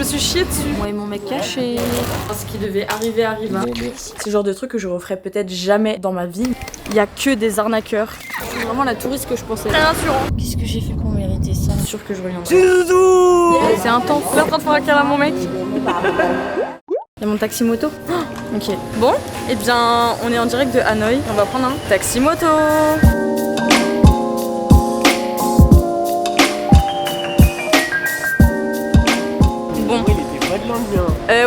me suis chiée dessus. Moi et mon mec caché. Ce qui devait arriver arriva. C'est le genre de truc que je referais peut-être jamais dans ma vie. Il y a que des arnaqueurs. C'est vraiment la touriste que je pensais. C'est rassurant. Qu'est-ce que j'ai fait pour mériter ça? C'est sûr que je reviendrai. C'est intense. Je suis en train de faire un câlin à mon mec. Il y a mon taxi moto. Oh, ok. Bon, et bien on est en direct de Hanoï. On va prendre un taxi moto.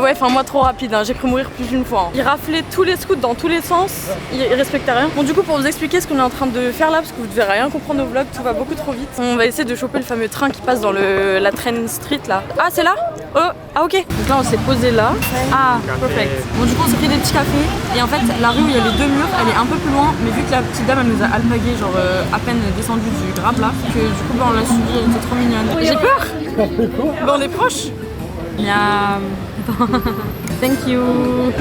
Ouais, enfin moi trop rapide, hein. J'ai cru mourir plus d'une fois. Hein. Il raflait tous les scouts dans tous les sens, il respectait rien. Bon du coup pour vous expliquer ce qu'on est en train de faire là, parce que vous devez rien comprendre au vlog, tout va beaucoup trop vite. On va essayer de choper le fameux train qui passe dans la train street là. Ah c'est là? Oh, ah ok. Donc là on s'est posé là. Ah, perfect. Bon du coup on s'est pris des petits cafés. Et en fait la rue où il y a les deux murs, elle est un peu plus loin. Mais vu que la petite dame elle nous a alpagué, genre à peine descendu du grab là, que du coup bah, on l'a suivi, elle était trop mignonne. J'ai peur. Bah on est proche. Miam. Thank you.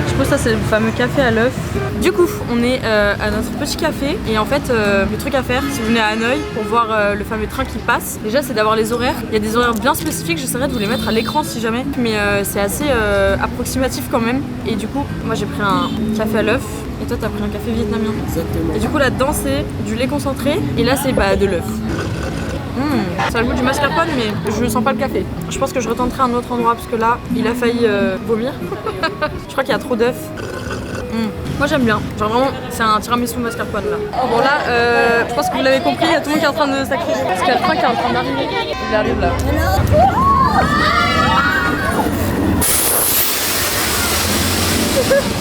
Je pense que ça c'est le fameux café à l'œuf. Du coup on est à notre petit café. Et en fait le truc à faire si vous venez à Hanoï pour voir le fameux train qui passe, déjà c'est d'avoir les horaires. Il y a des horaires bien spécifiques, j'essaierai de vous les mettre à l'écran si jamais. Mais c'est assez approximatif quand même. Et du coup moi j'ai pris un café à l'œuf. Et toi t'as pris un café vietnamien. Exactement. Et du coup là-dedans c'est du lait concentré. Et là c'est de l'œuf. Ça a le goût du mascarpone mais je sens pas le café. Je pense que je retenterai un autre endroit parce que là il a failli vomir. Je crois qu'il y a trop d'œufs. Moi j'aime bien. Genre vraiment c'est un tiramisu mascarpone là. Bon là je pense que vous l'avez compris, il y a tout le monde qui est en train de sacrifier. Parce qu'il y a le train qui est en train d'arriver. Il arrive là.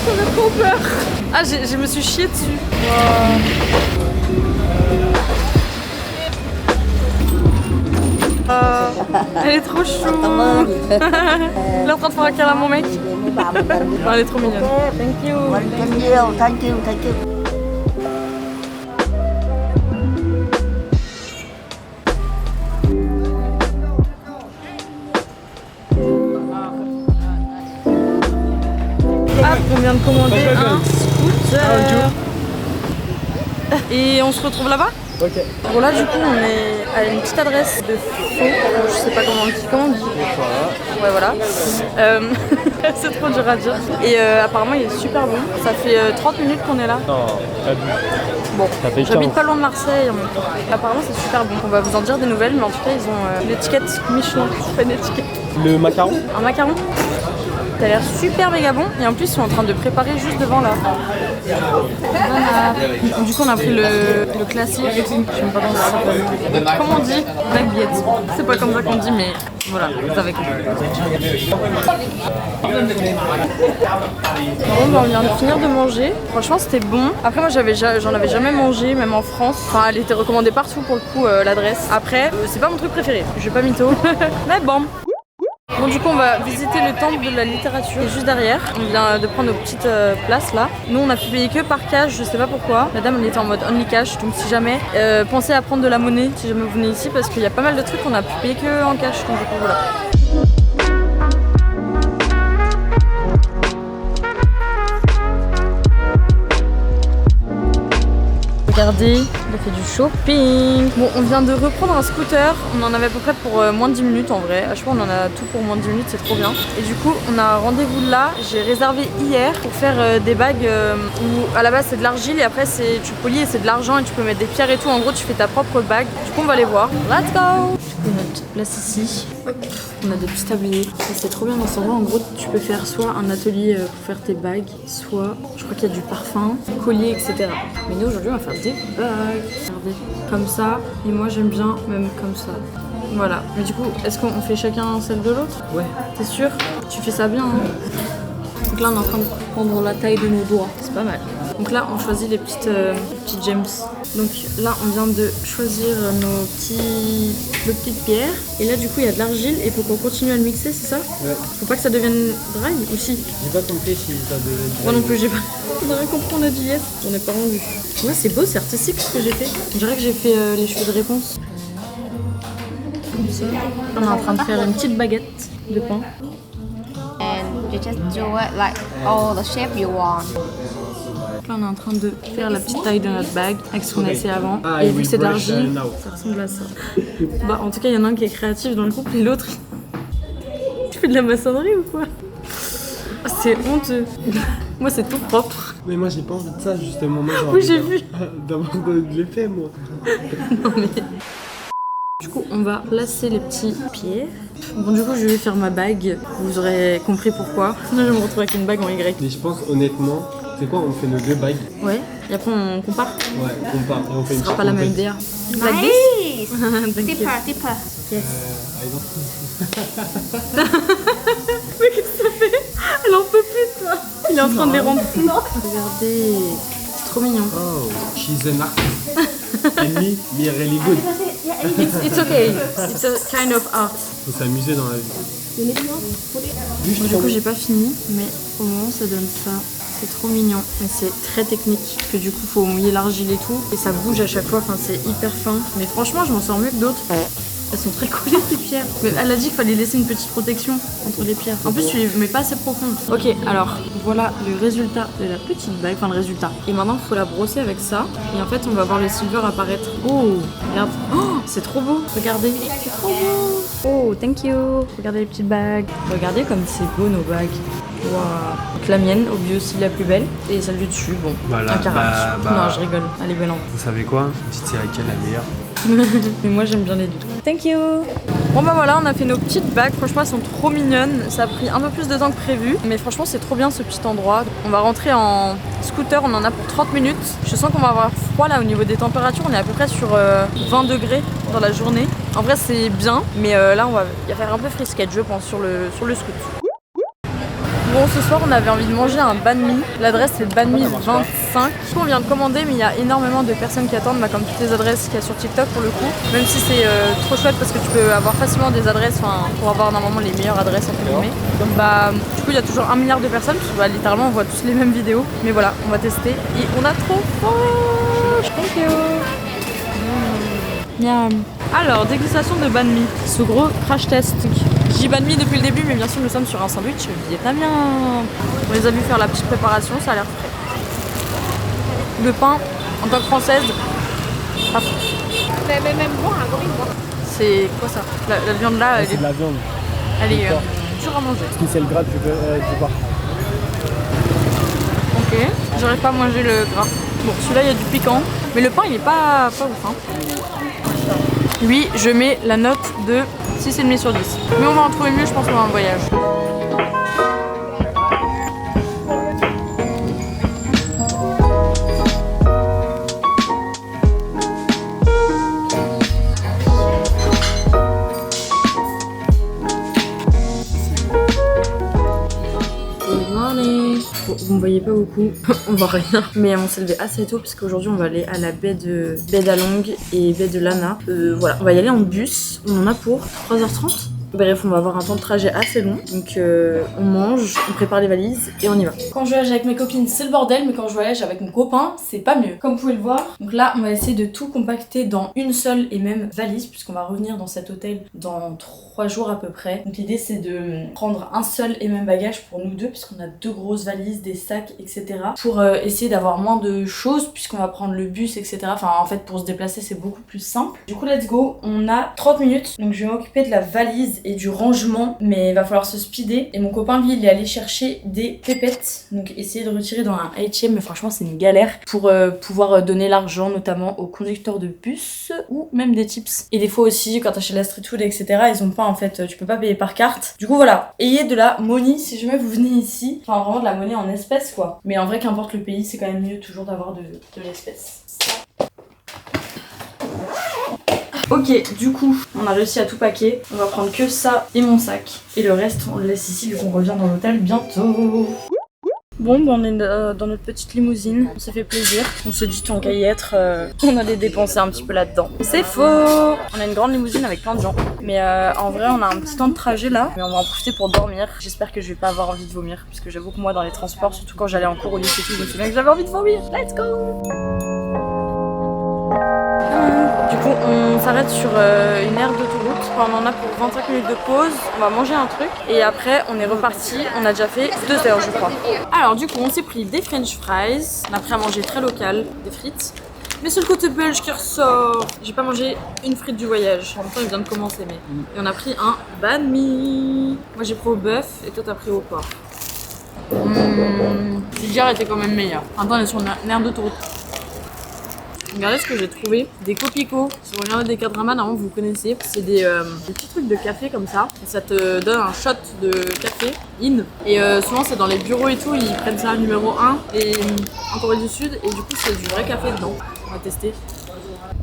J'avais trop peur. Ah je me suis chiée dessus. Elle est trop chou. Elle est en train de faire un câlin à mon mec. Elle est trop mignonne. Thank you. Thank you. Ah, on vient de commander un scooter. Et on se retrouve là-bas? Ok. Bon là du coup on est à une petite adresse de faux, je sais pas comment on dit. Ouais voilà. C'est trop dur à dire. Et apparemment il est super bon. Ça fait 30 minutes qu'on est là. Non, bon, j'habite pas loin de Marseille en même temps. Apparemment c'est super bon. On va vous en dire des nouvelles, mais en tout cas ils ont l'étiquette Michelin. Pas d'étiquette. Le macaron? Un macaron. Ça a l'air super méga bon et en plus ils sont en train de préparer juste devant là. Voilà. Du coup on a pris le classique, je sais pas comment ça s'appelle. Comment on dit? Baguette. C'est pas comme ça qu'on dit mais voilà, vous avez compris. Bon, on vient de finir de manger. Franchement c'était bon. Après moi j'en avais jamais mangé, même en France. Enfin elle était recommandée partout pour le coup l'adresse. Après c'est pas mon truc préféré, je vais pas mytho. Mais bon. Bon du coup on va visiter le temple de la littérature juste derrière. On vient de prendre nos petites places là. Nous on a pu payer que par cash, je sais pas pourquoi. La dame elle était en mode only cash, donc si jamais pensez à prendre de la monnaie si jamais vous venez ici parce qu'il y a pas mal de trucs qu'on a pu payer que en cash, donc du coup voilà. Regardez, on a fait du shopping. Bon, on vient de reprendre un scooter. On en avait à peu près pour moins de 10 minutes en vrai. Je crois qu'on en a tout pour moins de 10 minutes, c'est trop bien. Et du coup, on a un rendez-vous là. J'ai réservé hier pour faire des bagues où à la base c'est de l'argile et après tu polis et c'est de l'argent et tu peux mettre des pierres et tout. En gros, tu fais ta propre bague. Du coup, on va aller voir. Let's go! Du coup, notre place ici. Hop. On a des petits tabliers. C'est trop bien dans ce endroit. En gros, tu peux faire soit un atelier pour faire tes bagues, soit je crois qu'il y a du parfum, collier, etc. Mais nous aujourd'hui, on va faire des bagues. Regardez, comme ça. Et moi, j'aime bien même comme ça. Voilà. Mais du coup, est-ce qu'on fait chacun celle de l'autre? Ouais. T'es sûr? Tu fais ça bien, hein? Donc là, on est en train de prendre la taille de nos doigts. C'est pas mal. Donc là, on choisit les petites gems. Donc là, on vient de choisir nos petites pierres. Et là, du coup, il y a de l'argile et il faut qu'on continue à le mixer, c'est ça? Ouais. Faut pas que ça devienne dry aussi. J'ai pas compris si ça devait dry. Moi non plus, j'ai pas. On a rien compris, on a dit yes. J'en ai pas rendu. Ouais, c'est beau, c'est artistique ce que j'ai fait. Je dirais que j'ai fait les cheveux de réponse. Comme ça. On est en train de faire une petite baguette de pain. And you just do it like all the shape you want. Là, on est en train de faire la petite taille de notre bague avec ce qu'on a essayé avant. Et vu que c'est d'argile, ça ressemble à ça. Bah, en tout cas, il y en a un qui est créatif dans le couple et l'autre, Tu fais de la maçonnerie ou quoi? C'est honteux. Moi c'est tout propre. Mais moi j'ai pas envie de ça justement. Moi, Oui j'ai vu. D'avoir de l'effet moi. Non mais... Du coup on va placer les petits pierres. Bon du coup je vais faire ma bague. Vous aurez compris pourquoi. Sinon je vais me retrouver avec une bague en Y. Mais je pense honnêtement, c'est quoi, on fait nos 2 bagues. Ouais. Et après on compare. Ouais, on compare et on fait Ce une sera pas la même compète. DA. Nice. Thank you. Tipper. Yes. I don't- Mais qu'est-ce que ça fait? Elle en peut plus toi. Il est en train de les rendre fous. Regardez. C'est trop mignon. Oh, she's an artist. And me really good. It's okay. It's a kind of art. Faut s'amuser dans la vie. Bon, du coup j'ai pas fini, mais au moment ça donne ça. C'est trop mignon, mais c'est très technique. Parce que du coup faut mouiller l'argile et tout. Et ça bouge à chaque fois, enfin c'est hyper fin. Mais franchement je m'en sors mieux que d'autres. Elles sont très collées les pierres. Mais elle a dit qu'il fallait laisser une petite protection entre les pierres. En plus tu les mets pas assez profondes. Ok, alors voilà le résultat de la petite bague, enfin le résultat. Et maintenant il faut la brosser avec ça. Et en fait on va voir le silver apparaître. Oh, regarde. Oh, c'est trop beau. Regardez. C'est trop beau. Oh, thank you. Regardez les petites bagues. Regardez comme c'est beau nos bagues. Waouh. Donc la mienne, au lieu aussi la plus belle. Et celle du dessus, bon, Voilà, un carrage. Non, je rigole. Elle est belle en Vous savez quoi? C'est laquelle la meilleure? mais moi j'aime bien les deux. Thank you. Bon bah voilà, on a fait nos petites bagues. Franchement elles sont trop mignonnes. Ça a pris un peu plus de temps que prévu. Mais franchement c'est trop bien ce petit endroit. On va rentrer en scooter, on en a pour 30 minutes. Je sens qu'on va avoir froid là au niveau des températures. On est à peu près sur 20 degrés dans la journée. En vrai c'est bien. Mais là il va faire un peu frisquette je pense sur le scoot. Bon, ce soir on avait envie de manger un banh mi. L'adresse c'est banh mi 25. On vient de commander, mais il y a énormément de personnes qui attendent, comme toutes les adresses qu'il y a sur TikTok pour le coup. Même si c'est trop chouette parce que tu peux avoir facilement des adresses, pour avoir normalement les meilleures adresses entre guillemets. Donc du coup il y a toujours 1 milliard de personnes parce que littéralement on voit tous les mêmes vidéos. Mais voilà, on va tester et on a trop faim. Thank you. Miam. Alors, dégustation de banh mi. Ce gros crash test. Je dis banh mi depuis le début, mais bien sûr, nous sommes sur un sandwich vietnamien. On les a vu faire la petite préparation, ça a l'air frais. Le pain, en tant que française, pas fou. C'est quoi ça? La viande là, C'est de la viande. elle est dure à manger. Parce que c'est le gras du porc. Ok, j'arrive pas à manger le gras. Bon, celui-là, il y a du piquant. Mais le pain, il est pas ouf. Hein. Lui, je mets la note de 6,5 sur 10. Mais on va en trouver mieux, je pense, pendant le voyage. Bon, vous me voyez pas beaucoup, on voit rien. Mais on s'est levé assez tôt parce qu'aujourd'hui on va aller à la baie d'Along et baie de Lana. Voilà, on va y aller en bus. On en a pour 3h30. Bref, on va avoir un temps de trajet assez long. Donc on mange, on prépare les valises et on y va. Quand je voyage avec mes copines, c'est le bordel, mais quand je voyage avec mon copain, c'est pas mieux. Comme vous pouvez le voir, donc là, on va essayer de tout compacter dans une seule et même valise, puisqu'on va revenir dans cet hôtel dans 3 jours à peu près. Donc l'idée, c'est de prendre un seul et même bagage pour nous deux, puisqu'on a 2 grosses valises, des sacs, etc. Pour essayer d'avoir moins de choses, puisqu'on va prendre le bus, etc. Enfin, en fait, pour se déplacer, c'est beaucoup plus simple. Du coup, let's go. On a 30 minutes, donc je vais m'occuper de la valise et du rangement, mais il va falloir se speeder. Et mon copain, lui, il est allé chercher des pépettes, donc essayer de retirer dans un H&M, mais franchement c'est une galère pour pouvoir donner l'argent notamment aux conducteurs de bus ou même des tips. Et des fois aussi quand t'achètes la street food etc, ils ont pas en fait, tu peux pas payer par carte. Du coup voilà, ayez de la money si jamais vous venez ici, enfin vraiment de la monnaie en espèces quoi. Mais en vrai qu'importe le pays, c'est quand même mieux toujours d'avoir de l'espèce. Ok, du coup, on a réussi à tout packer. On va prendre que ça et mon sac. Et le reste, on le laisse ici vu qu'on revient dans l'hôtel bientôt. Bon, bah on est dans notre petite limousine. On s'est fait plaisir. On s'est dit tant qu'à y être, on allait dépenser un petit peu là-dedans. C'est faux! On a une grande limousine avec plein de gens. Mais en vrai, on a un petit temps de trajet là. Mais on va en profiter pour dormir. J'espère que je vais pas avoir envie de vomir. Parce que j'avoue que moi, dans les transports, surtout quand j'allais en cours au lycée et tout, je me souviens que j'avais envie de vomir. Let's go! Du coup, on s'arrête sur une aire d'autoroute. Enfin, on en a pour 25 minutes de pause. On va manger un truc et après, on est reparti. On a déjà fait 2 heures, je crois. Alors, du coup, on s'est pris des French fries. On a pris à manger très local, des frites. Mais c'est le côté belge qui ressort. J'ai pas mangé une frite du voyage. En même temps, il vient de commencer, mais. Et on a pris un banh mi. Moi, j'ai pris au bœuf et toi, t'as pris au porc. L'hiver était quand même meilleur. Maintenant, on est sur une aire d'autoroute. Regardez ce que j'ai trouvé. Des copicots. Si vous regardez des K-dramas, normalement vous connaissez. C'est des petits trucs de café comme ça. Et ça te donne un shot de café in. Et souvent c'est dans les bureaux et tout, ils prennent ça numéro 1 et en Corée du Sud. Et du coup c'est du vrai café dedans. On va tester.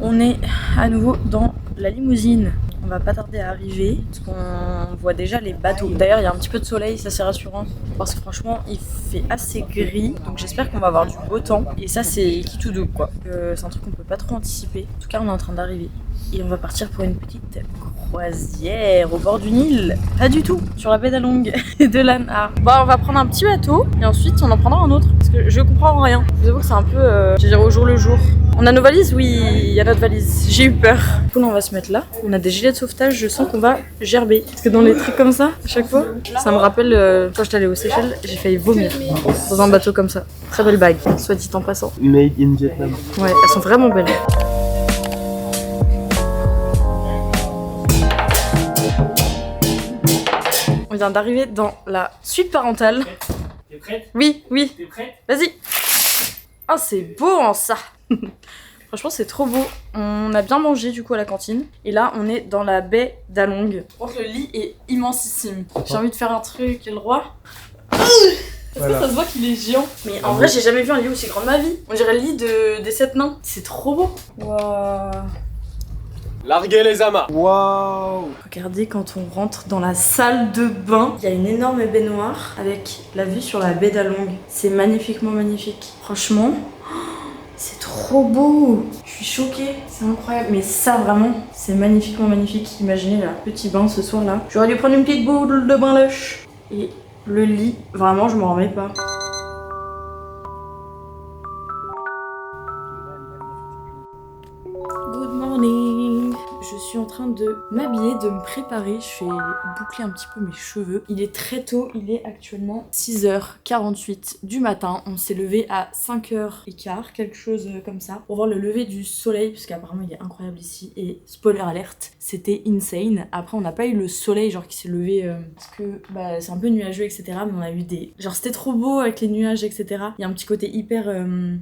On est à nouveau dans la limousine. On va pas tarder à arriver parce qu'on voit déjà les bateaux. D'ailleurs il y a un petit peu de soleil, ça c'est rassurant parce que franchement il fait assez gris, donc j'espère qu'on va avoir du beau temps. Et ça c'est qui tout double quoi. C'est un truc qu'on peut pas trop anticiper. En tout cas on est en train d'arriver et on va partir pour une petite croisière au bord du Nil. Pas du tout, sur la baie d'Along de l'Anna. Bon on va prendre un petit bateau et ensuite on en prendra un autre parce que je comprends rien. Je vous avoue que c'est un peu, je veux dire au jour le jour. On a nos valises? Oui, il y a notre valise. J'ai eu peur. Du coup, là, on va se mettre là. On a des gilets de sauvetage. Je sens qu'on va gerber. Parce que dans les trucs comme ça, à chaque fois, ça me rappelle quand j'étais allée aux Seychelles, j'ai failli vomir dans un bateau comme ça. Très belle bague, soit dit en passant. Made in Vietnam. Ouais, elles sont vraiment belles. On vient d'arriver dans la suite parentale. T'es prête? Oui, oui. T'es prête? Vas-y. Oh, c'est beau en ça. Franchement, c'est trop beau. On a bien mangé du coup à la cantine. Et là, on est dans la baie d'Along. Par contre, le lit est immensissime. J'ai envie de faire un truc. Et le roi. Est-ce que ça se voit qu'il est géant? Mais en vrai, j'ai jamais vu un lit aussi grand de ma vie. On dirait le lit des 7 nains. C'est trop beau. Waouh. Larguez les amas. Waouh. Regardez quand on rentre dans la salle de bain. Il y a une énorme baignoire avec la vue sur la baie d'Along. C'est magnifiquement magnifique. Franchement. C'est trop beau! Je suis choquée, c'est incroyable. Mais ça vraiment, c'est magnifiquement magnifique. Imaginez là, petit bain ce soir là. J'aurais dû prendre une petite boule de bain lush. Et le lit, vraiment je m'en remets pas. Good morning! Je suis en train de m'habiller, de me préparer. Je vais boucler un petit peu mes cheveux. Il est très tôt, il est actuellement 6h48 du matin. On s'est levé à 5h15, quelque chose comme ça, pour voir le lever du soleil, parce qu'apparemment il est incroyable ici. Et spoiler alerte, c'était insane. Après on n'a pas eu le soleil genre qui s'est levé parce que bah, c'est un peu nuageux etc. Mais on a eu des... Genre c'était trop beau avec les nuages etc. Il y a un petit côté hyper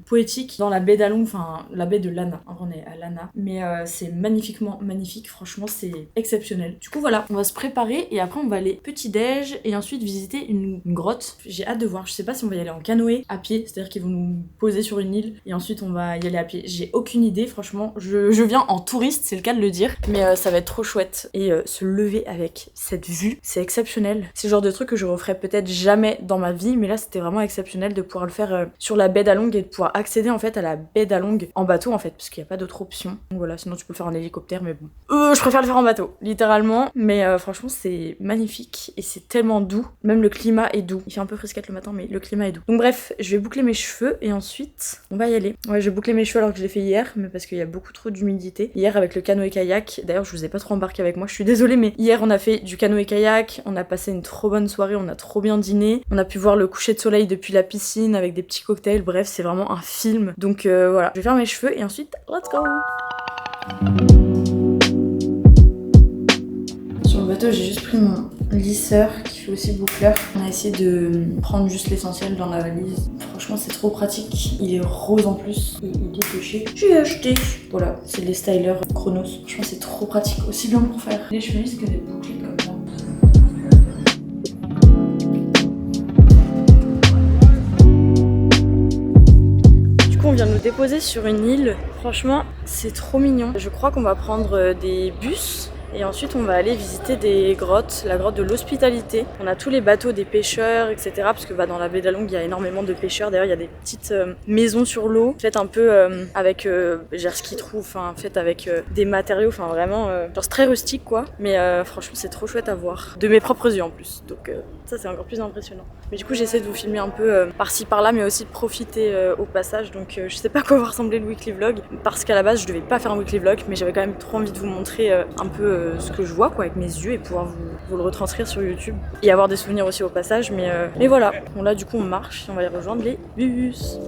poétique dans la baie d'Along, enfin la baie de l'Anna. On est à l'Anna. Mais c'est magnifiquement magnifique, franchement c'est exceptionnel. Du coup voilà, on va se préparer et après on va aller petit-déj et ensuite visiter une grotte. J'ai hâte de voir, je sais pas si on va y aller en canoë, à pied, c'est-à-dire qu'ils vont nous poser sur une île et ensuite on va y aller à pied. J'ai aucune idée, franchement, je viens en touriste, c'est le cas de le dire, mais ça va être trop chouette. Et se lever avec cette vue, c'est exceptionnel. C'est le genre de truc que je referai peut-être jamais dans ma vie, mais là c'était vraiment exceptionnel de pouvoir le faire sur la baie d'Along et de pouvoir accéder en fait à la baie d'Along en bateau en fait, parce qu'il n'y a pas d'autre option. Donc voilà, sinon tu peux le faire en hélicoptère, mais bon. Je préfère le faire en bateau, littéralement. Mais franchement, c'est magnifique et c'est tellement doux. Même le climat est doux. Il fait un peu frisquette le matin, mais le climat est doux. Donc bref, je vais boucler mes cheveux et ensuite, on va y aller. Ouais, je vais boucler mes cheveux alors que je l'ai fait hier, mais parce qu'il y a beaucoup trop d'humidité. Hier avec le canoë-kayak, d'ailleurs je vous ai pas trop embarqué avec moi, je suis désolée, mais hier on a fait du canoë-kayak, on a passé une trop bonne soirée, on a trop bien dîné. On a pu voir le coucher de soleil depuis la piscine avec des petits cocktails, bref, c'est vraiment un film. Donc voilà, je vais faire mes cheveux et ensuite, let's go! Sur le bateau, j'ai juste pris mon lisseur qui fait aussi boucleur. On a essayé de prendre juste l'essentiel dans la valise. Franchement, c'est trop pratique. Il est rose en plus et il est pêché. J'ai acheté. Voilà, c'est les stylers Chronos. Franchement, c'est trop pratique. Aussi bien pour faire les cheveux lisses que des boucles comme ça. On vient nous déposer sur une île. Franchement, c'est trop mignon. Je crois qu'on va prendre des bus et ensuite on va aller visiter des grottes, la grotte de l'hospitalité. On a tous les bateaux des pêcheurs, etc. Parce que dans la baie d'Along, il y a énormément de pêcheurs. D'ailleurs, il y a des petites maisons sur l'eau, faites un peu avec ce qu'ils trouvent, enfin faites avec des matériaux, enfin vraiment, genre c'est très rustique quoi. Mais franchement, c'est trop chouette à voir. De mes propres yeux en plus. Donc ça, c'est encore plus impressionnant. Mais du coup, j'essaie de vous filmer un peu par-ci par-là, mais aussi de profiter au passage. Donc je sais pas à quoi va ressembler le weekly vlog, parce qu'à la base, je devais pas faire un weekly vlog, mais j'avais quand même trop envie de vous montrer un peu ce que je vois quoi avec mes yeux et pouvoir vous le retranscrire sur YouTube et avoir des souvenirs aussi au passage. Mais voilà. Bon là, du coup, on marche et on va aller rejoindre les bus.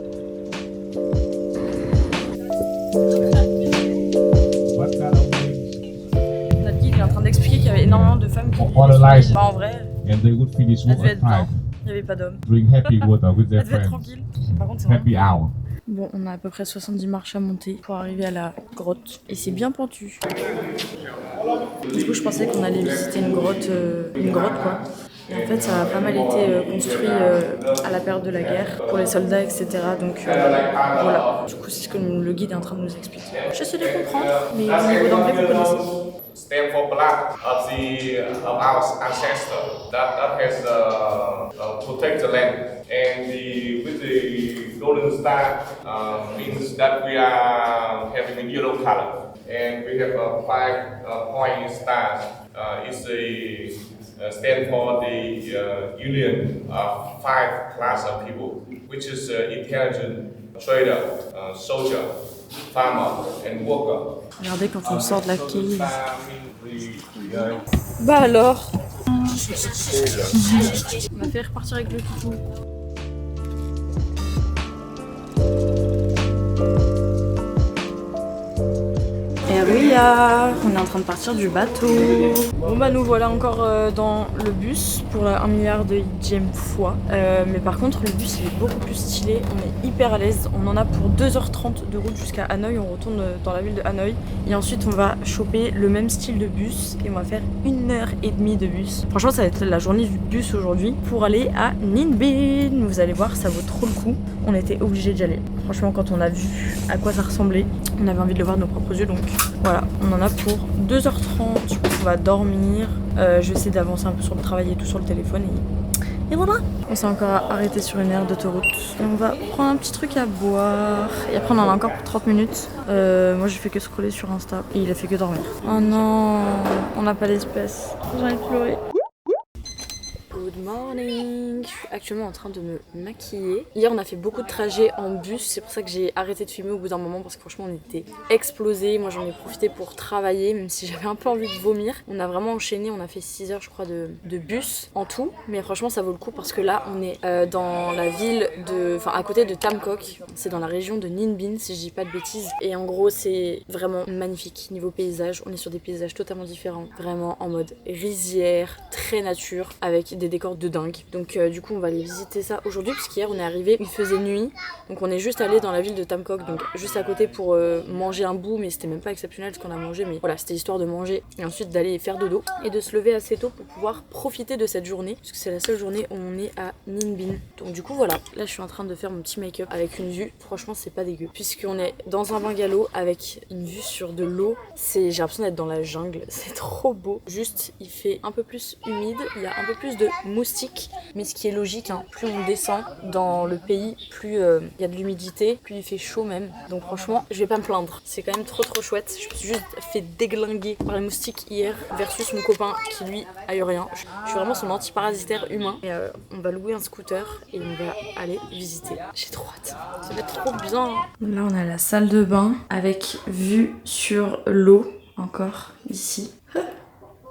Notre guide est en train d'expliquer qu'il y avait énormément de femmes qui vivaient sur l'île. Bah en vrai, And they would finish elles with devaient a être bien. time, Il n'y avait pas d'hommes. drink happy water with their Elles devaient être friends. tranquilles. Par contre, c'est Happy hour. Bon, on a à peu près 70 marches à monter pour arriver à la grotte. Et c'est bien pentu. Du coup, je pensais qu'on allait visiter une grotte quoi. Et en fait, ça a pas mal été construit à la période de la guerre pour les soldats, etc. Donc voilà. Du coup, c'est ce que le guide est en train de nous expliquer. J'essaie de comprendre, mais au niveau d'anglais, vous connaissez. Stand for blood of our ancestor that has protect the land, and with the golden star means that we are having a yellow color, and we have 5 point stars. It's a stand for the union of 5 class of people, which is intelligent, trader, soldier, farmer, and worker. Regardez quand on sort de la cave. Bah alors. On m'a fait repartir avec le toutou. Et oui, on est en train de partir du bateau. Bon bah nous voilà encore dans le bus pour la 1 milliardième fois. Mais par contre le bus il est beaucoup plus stylé, on est hyper à l'aise. On en a pour 2h30 de route jusqu'à Hanoï, on retourne dans la ville de Hanoï. Et ensuite on va choper le même style de bus et on va faire 1h30 de bus. Franchement ça va être la journée du bus aujourd'hui pour aller à Ninh Binh. Vous allez voir, ça vaut trop le coup. On était obligé d'y aller. Franchement quand on a vu à quoi ça ressemblait, on avait envie de le voir de nos propres yeux, donc voilà, on en a pour 2h30, on va dormir, je vais essayer d'avancer un peu sur le travail et tout sur le téléphone et voilà. On s'est encore arrêté sur une aire d'autoroute et on va prendre un petit truc à boire et après on en a encore pour 30 minutes. Moi j'ai fait que scroller sur Insta et il a fait que dormir. Oh non, on n'a pas l'espèce, j'ai envie de pleurer. Good morning. Je suis actuellement en train de me maquiller. Hier on a fait beaucoup de trajets en bus, c'est pour ça que j'ai arrêté de filmer au bout d'un moment parce que franchement on était explosés. Moi j'en ai profité pour travailler même si j'avais un peu envie de vomir. On a vraiment enchaîné, on a fait 6 heures je crois de bus en tout. Mais franchement ça vaut le coup parce que là on est dans la ville à côté de Tam Coc. C'est dans la région de Ninh Binh si je dis pas de bêtises. Et en gros c'est vraiment magnifique niveau paysage. On est sur des paysages totalement différents. Vraiment en mode rizière, très nature avec des décors de dingue. Donc du coup on va aller visiter ça aujourd'hui parce qu'hier on est arrivé, il faisait nuit. Donc on est juste allé dans la ville de Tam Coc, donc juste à côté pour manger un bout, mais c'était même pas exceptionnel ce qu'on a mangé, mais voilà c'était histoire de manger et ensuite d'aller faire dodo et de se lever assez tôt pour pouvoir profiter de cette journée parce que c'est la seule journée où on est à Ninh Binh. Donc du coup voilà, là je suis en train de faire mon petit make-up avec une vue, franchement c'est pas dégueu puisqu'on est dans un bungalow avec une vue sur de l'eau. J'ai l'impression d'être dans la jungle, c'est trop beau. Juste il fait un peu plus humide, il y a un peu plus de moustiques, mais ce qui est logique, hein, plus on descend dans le pays, plus il y a de l'humidité, plus il fait chaud même. Donc franchement, je vais pas me plaindre. C'est quand même trop chouette. Je me suis juste fait déglinguer par les moustiques hier versus mon copain qui lui a eu rien. Je suis vraiment son antiparasitaire humain. Et on va louer un scooter et on va aller visiter. J'ai trop hâte. Ça va être trop bien. Là, on a la salle de bain avec vue sur l'eau encore ici.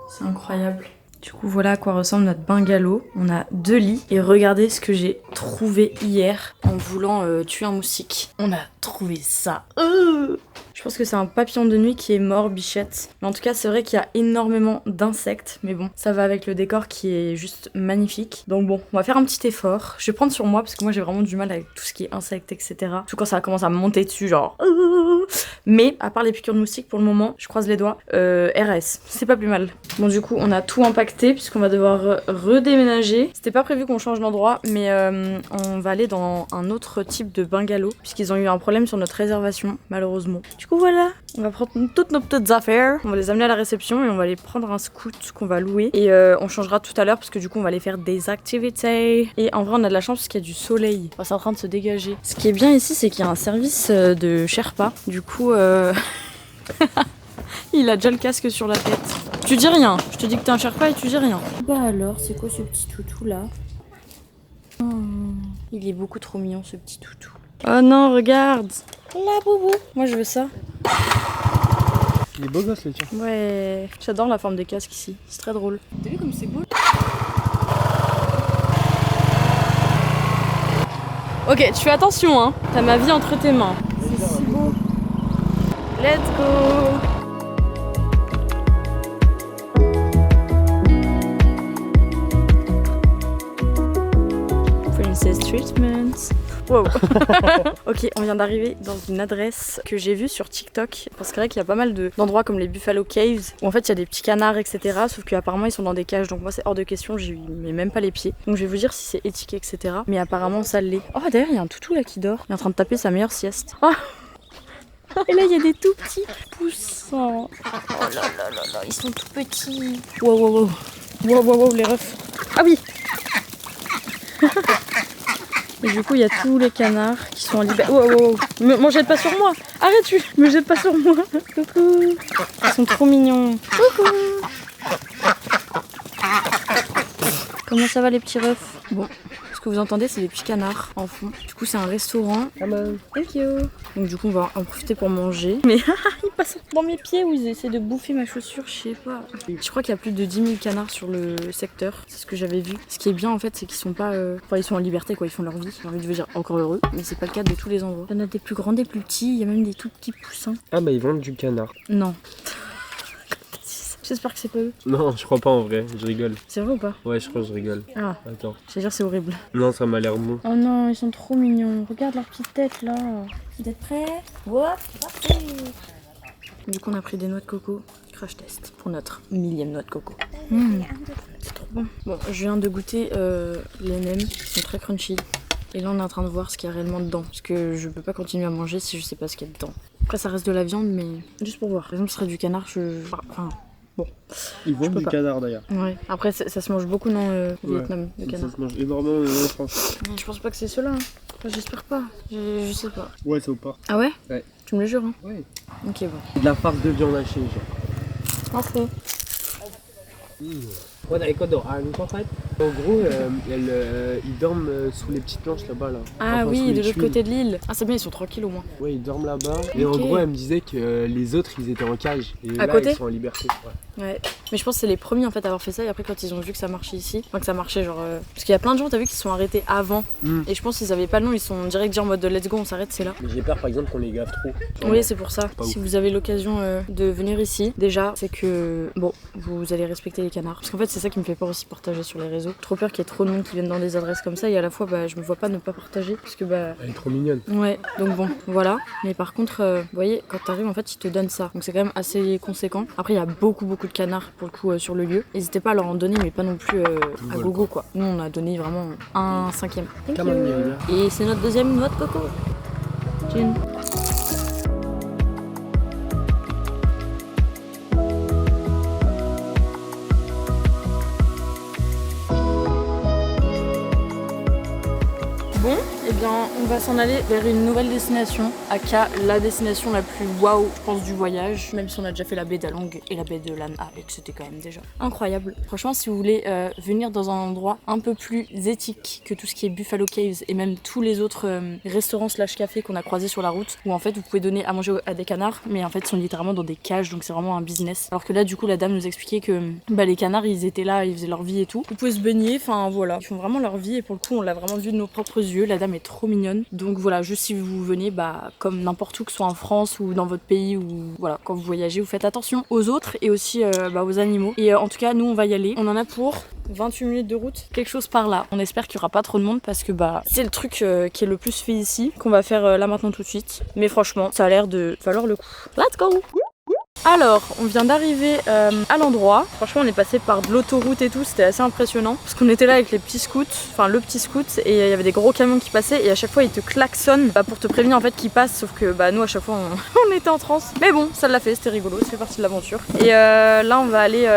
C'est incroyable. Du coup voilà à quoi ressemble notre bungalow. On a 2 lits et regardez ce que j'ai trouvé hier en voulant tuer un moustique. On a trouvé ça. Je pense que c'est un papillon de nuit qui est mort, bichette. Mais en tout cas c'est vrai qu'il y a énormément d'insectes. Mais bon, ça va avec le décor qui est juste magnifique. Donc bon, on va faire un petit effort. Je vais prendre sur moi parce que moi j'ai vraiment du mal avec tout ce qui est insectes, etc. Tout quand ça commence à me monter dessus, genre... Mais à part les piqûres de moustiques pour le moment, je croise les doigts, RS, c'est pas plus mal. Bon du coup on a tout empaqueté puisqu'on va devoir redéménager. C'était pas prévu qu'on change d'endroit, mais on va aller dans un autre type de bungalow puisqu'ils ont eu un problème sur notre réservation malheureusement. Du coup voilà, on va prendre toutes nos petites affaires, on va les amener à la réception et on va aller prendre un scoot qu'on va louer et on changera tout à l'heure parce que du coup on va aller faire des activités. Et en vrai on a de la chance parce qu'il y a du soleil, enfin, c'est en train de se dégager. Ce qui est bien ici c'est qu'il y a un service de Sherpa, du coup il a déjà le casque sur la tête. Tu dis rien, je te dis que t'es un Sherpa et tu dis rien. Bah alors, c'est quoi ce petit toutou là? Oh, il est beaucoup trop mignon ce petit toutou. Oh non, regarde. La boubou. Moi je veux ça. Il est beau gosse le tien. Ouais, j'adore la forme des casques ici, c'est très drôle. T'as vu comme c'est beau? Ok, tu fais attention hein, t'as ma vie entre tes mains. C'est si beau. Let's go. Princess treatment. Wow. Ok, on vient d'arriver dans une adresse que j'ai vue sur TikTok. Parce que c'est vrai qu'il y a pas mal d'endroits comme les Buffalo Caves où en fait il y a des petits canards, etc. Sauf qu'apparemment ils sont dans des cages. Donc moi c'est hors de question, j'y mets même pas les pieds. Donc je vais vous dire si c'est étiqueté, etc. Mais apparemment ça l'est. Oh d'ailleurs il y a un toutou là qui dort. Il est en train de taper sa meilleure sieste. Oh. Et là il y a des tout petits poussins. Oh là là là là, ils sont tout petits. Wow wow wow. Wow wow wow les refs. Ah oui. Et du coup, il y a tous les canards qui sont en liberté. Oh, oh, oh. M'en jette pas sur moi. Arrête, tu me jettes pas sur moi. Coucou. Ils sont trop mignons. Coucou. Comment ça va les petits refs? Bon, ce que vous entendez, c'est des petits canards en fond. Du coup, c'est un restaurant. Hello. Thank you. Donc du coup, on va en profiter pour manger. Mais ils passent dans mes pieds ou ils essaient de bouffer ma chaussure, je sais pas. Je crois qu'il y a plus de 10 000 canards sur le secteur. C'est ce que j'avais vu. Ce qui est bien en fait, c'est qu'ils sont pas... Enfin, ils sont en liberté quoi, ils font leur vie. J'ai envie de dire encore heureux. Mais c'est pas le cas de tous les endroits. Il y en a des plus grands, des plus petits. Il y a même des tout petits poussins. Ah bah ils vendent du canard. Non. J'espère que c'est pas eux. Non, je crois pas en vrai, je rigole. C'est vrai ou pas? Ouais, je crois que je rigole. Ah, Attends. j'allais dire c'est horrible. Non, ça m'a l'air bon. Oh non, ils sont trop mignons. Regarde leur petite tête là. Vous êtes prêts? Hop, parti. Du coup, on a pris des noix de coco. Crash test pour notre 1000e noix de coco. C'est trop bon. Bon, je viens de goûter les nems qui sont très crunchy. Et là, on est en train de voir ce qu'il y a réellement dedans. Parce que je peux pas continuer à manger si je sais pas ce qu'il y a dedans. Après, ça reste de la viande, mais juste pour voir. Par exemple, ce serait du canard, Enfin, bon. Ils vendent du canard d'ailleurs. Ouais. Après, ça se mange beaucoup dans au Vietnam, le canard. Ça se mange énormément en France. Je pense pas que c'est ceux-là. Hein. Enfin, j'espère pas. Je sais pas. Ouais, c'est au porc. Ah ouais? Ouais. Tu me le jures, hein? Ouais. Ok, bon. C'est de la farce de viande hachée, genre. Parfait. En gros, ils dorment sous les petites planches là-bas. Là. Ah Enfin, sous oui, les de l'autre tuiles. côté de l'île. Ah c'est bien, ils sont tranquilles au moins. Ouais, ils dorment là-bas. Et en Ok. gros, elle me disait que les autres, ils étaient en cage. Et À là, côté ils sont en liberté. Ouais. Ouais. Mais je pense que c'est les premiers en fait à avoir fait ça. Et après quand ils ont vu que ça marchait ici, enfin que ça marchait genre... Parce qu'il y a plein de gens, t'as vu, qui se sont arrêtés avant. Et je pense qu'ils avaient pas le nom, ils sont direct dit en mode let's go, on s'arrête, c'est là. Mais j'ai peur par exemple qu'on les gave trop. Oui, c'est pour ça. Pas Si ouf. vous avez l'occasion de venir ici, déjà, c'est que bon, vous allez respecter les canards. Parce qu'en fait, c'est ça qui me fait peur aussi de partager sur les réseaux. Trop peur qu'il y ait trop de monde qui viennent dans des adresses comme ça et à la fois, bah, je me vois pas ne pas partager parce que bah. Elle est trop mignonne. Ouais, donc bon, voilà. Mais par contre, vous voyez, quand t'arrives, en fait, ils te donnent ça. Donc c'est quand même assez conséquent. Après, il y a beaucoup de canards pour le coup sur le lieu. N'hésitez pas à leur en donner, mais pas non plus à gogo quoi. Nous, on a donné vraiment un 5e. Thank Come on, you. Miriam. Et c'est notre deuxième noix de coco. Gin. Bon, eh bien, on va s'en aller vers une nouvelle destination, aka la destination la plus waouh, je pense, du voyage. Même si on a déjà fait la baie d'Along et la baie de Lan'a et que c'était quand même déjà incroyable. Franchement, si vous voulez venir dans un endroit un peu plus éthique que tout ce qui est Buffalo Caves et même tous les autres restaurants slash cafés qu'on a croisés sur la route, où en fait vous pouvez donner à manger à des canards, mais en fait ils sont littéralement dans des cages, donc c'est vraiment un business. Alors que là, du coup, la dame nous expliquait que bah, les canards, ils étaient là, ils faisaient leur vie et tout. Vous pouvez se baigner, enfin voilà, ils font vraiment leur vie et pour le coup, on l'a vraiment vu de nos propres yeux. La dame est trop mignonne. Donc voilà, juste si vous venez, bah, comme n'importe où, que ce soit en France ou dans votre pays, ou voilà, quand vous voyagez, vous faites attention aux autres et aussi bah, aux animaux. Et en tout cas, nous, on va y aller. On en a pour 28 minutes de route, quelque chose par là. On espère qu'il n'y aura pas trop de monde parce que bah c'est le truc qui est le plus fait ici, qu'on va faire là maintenant tout de suite. Mais franchement, ça a l'air de valoir le coup. Let's go! Alors, on vient d'arriver à l'endroit. Franchement, on est passé par de l'autoroute et tout, c'était assez impressionnant. Parce qu'on était là avec les petits scouts, enfin le petit scout, et il y avait des gros camions qui passaient, et à chaque fois ils te klaxonnent bah, pour te prévenir en fait qu'ils passent, sauf que bah nous à chaque fois on était en transe. Mais bon, ça l'a fait, c'était rigolo, ça fait partie de l'aventure. Et là on va aller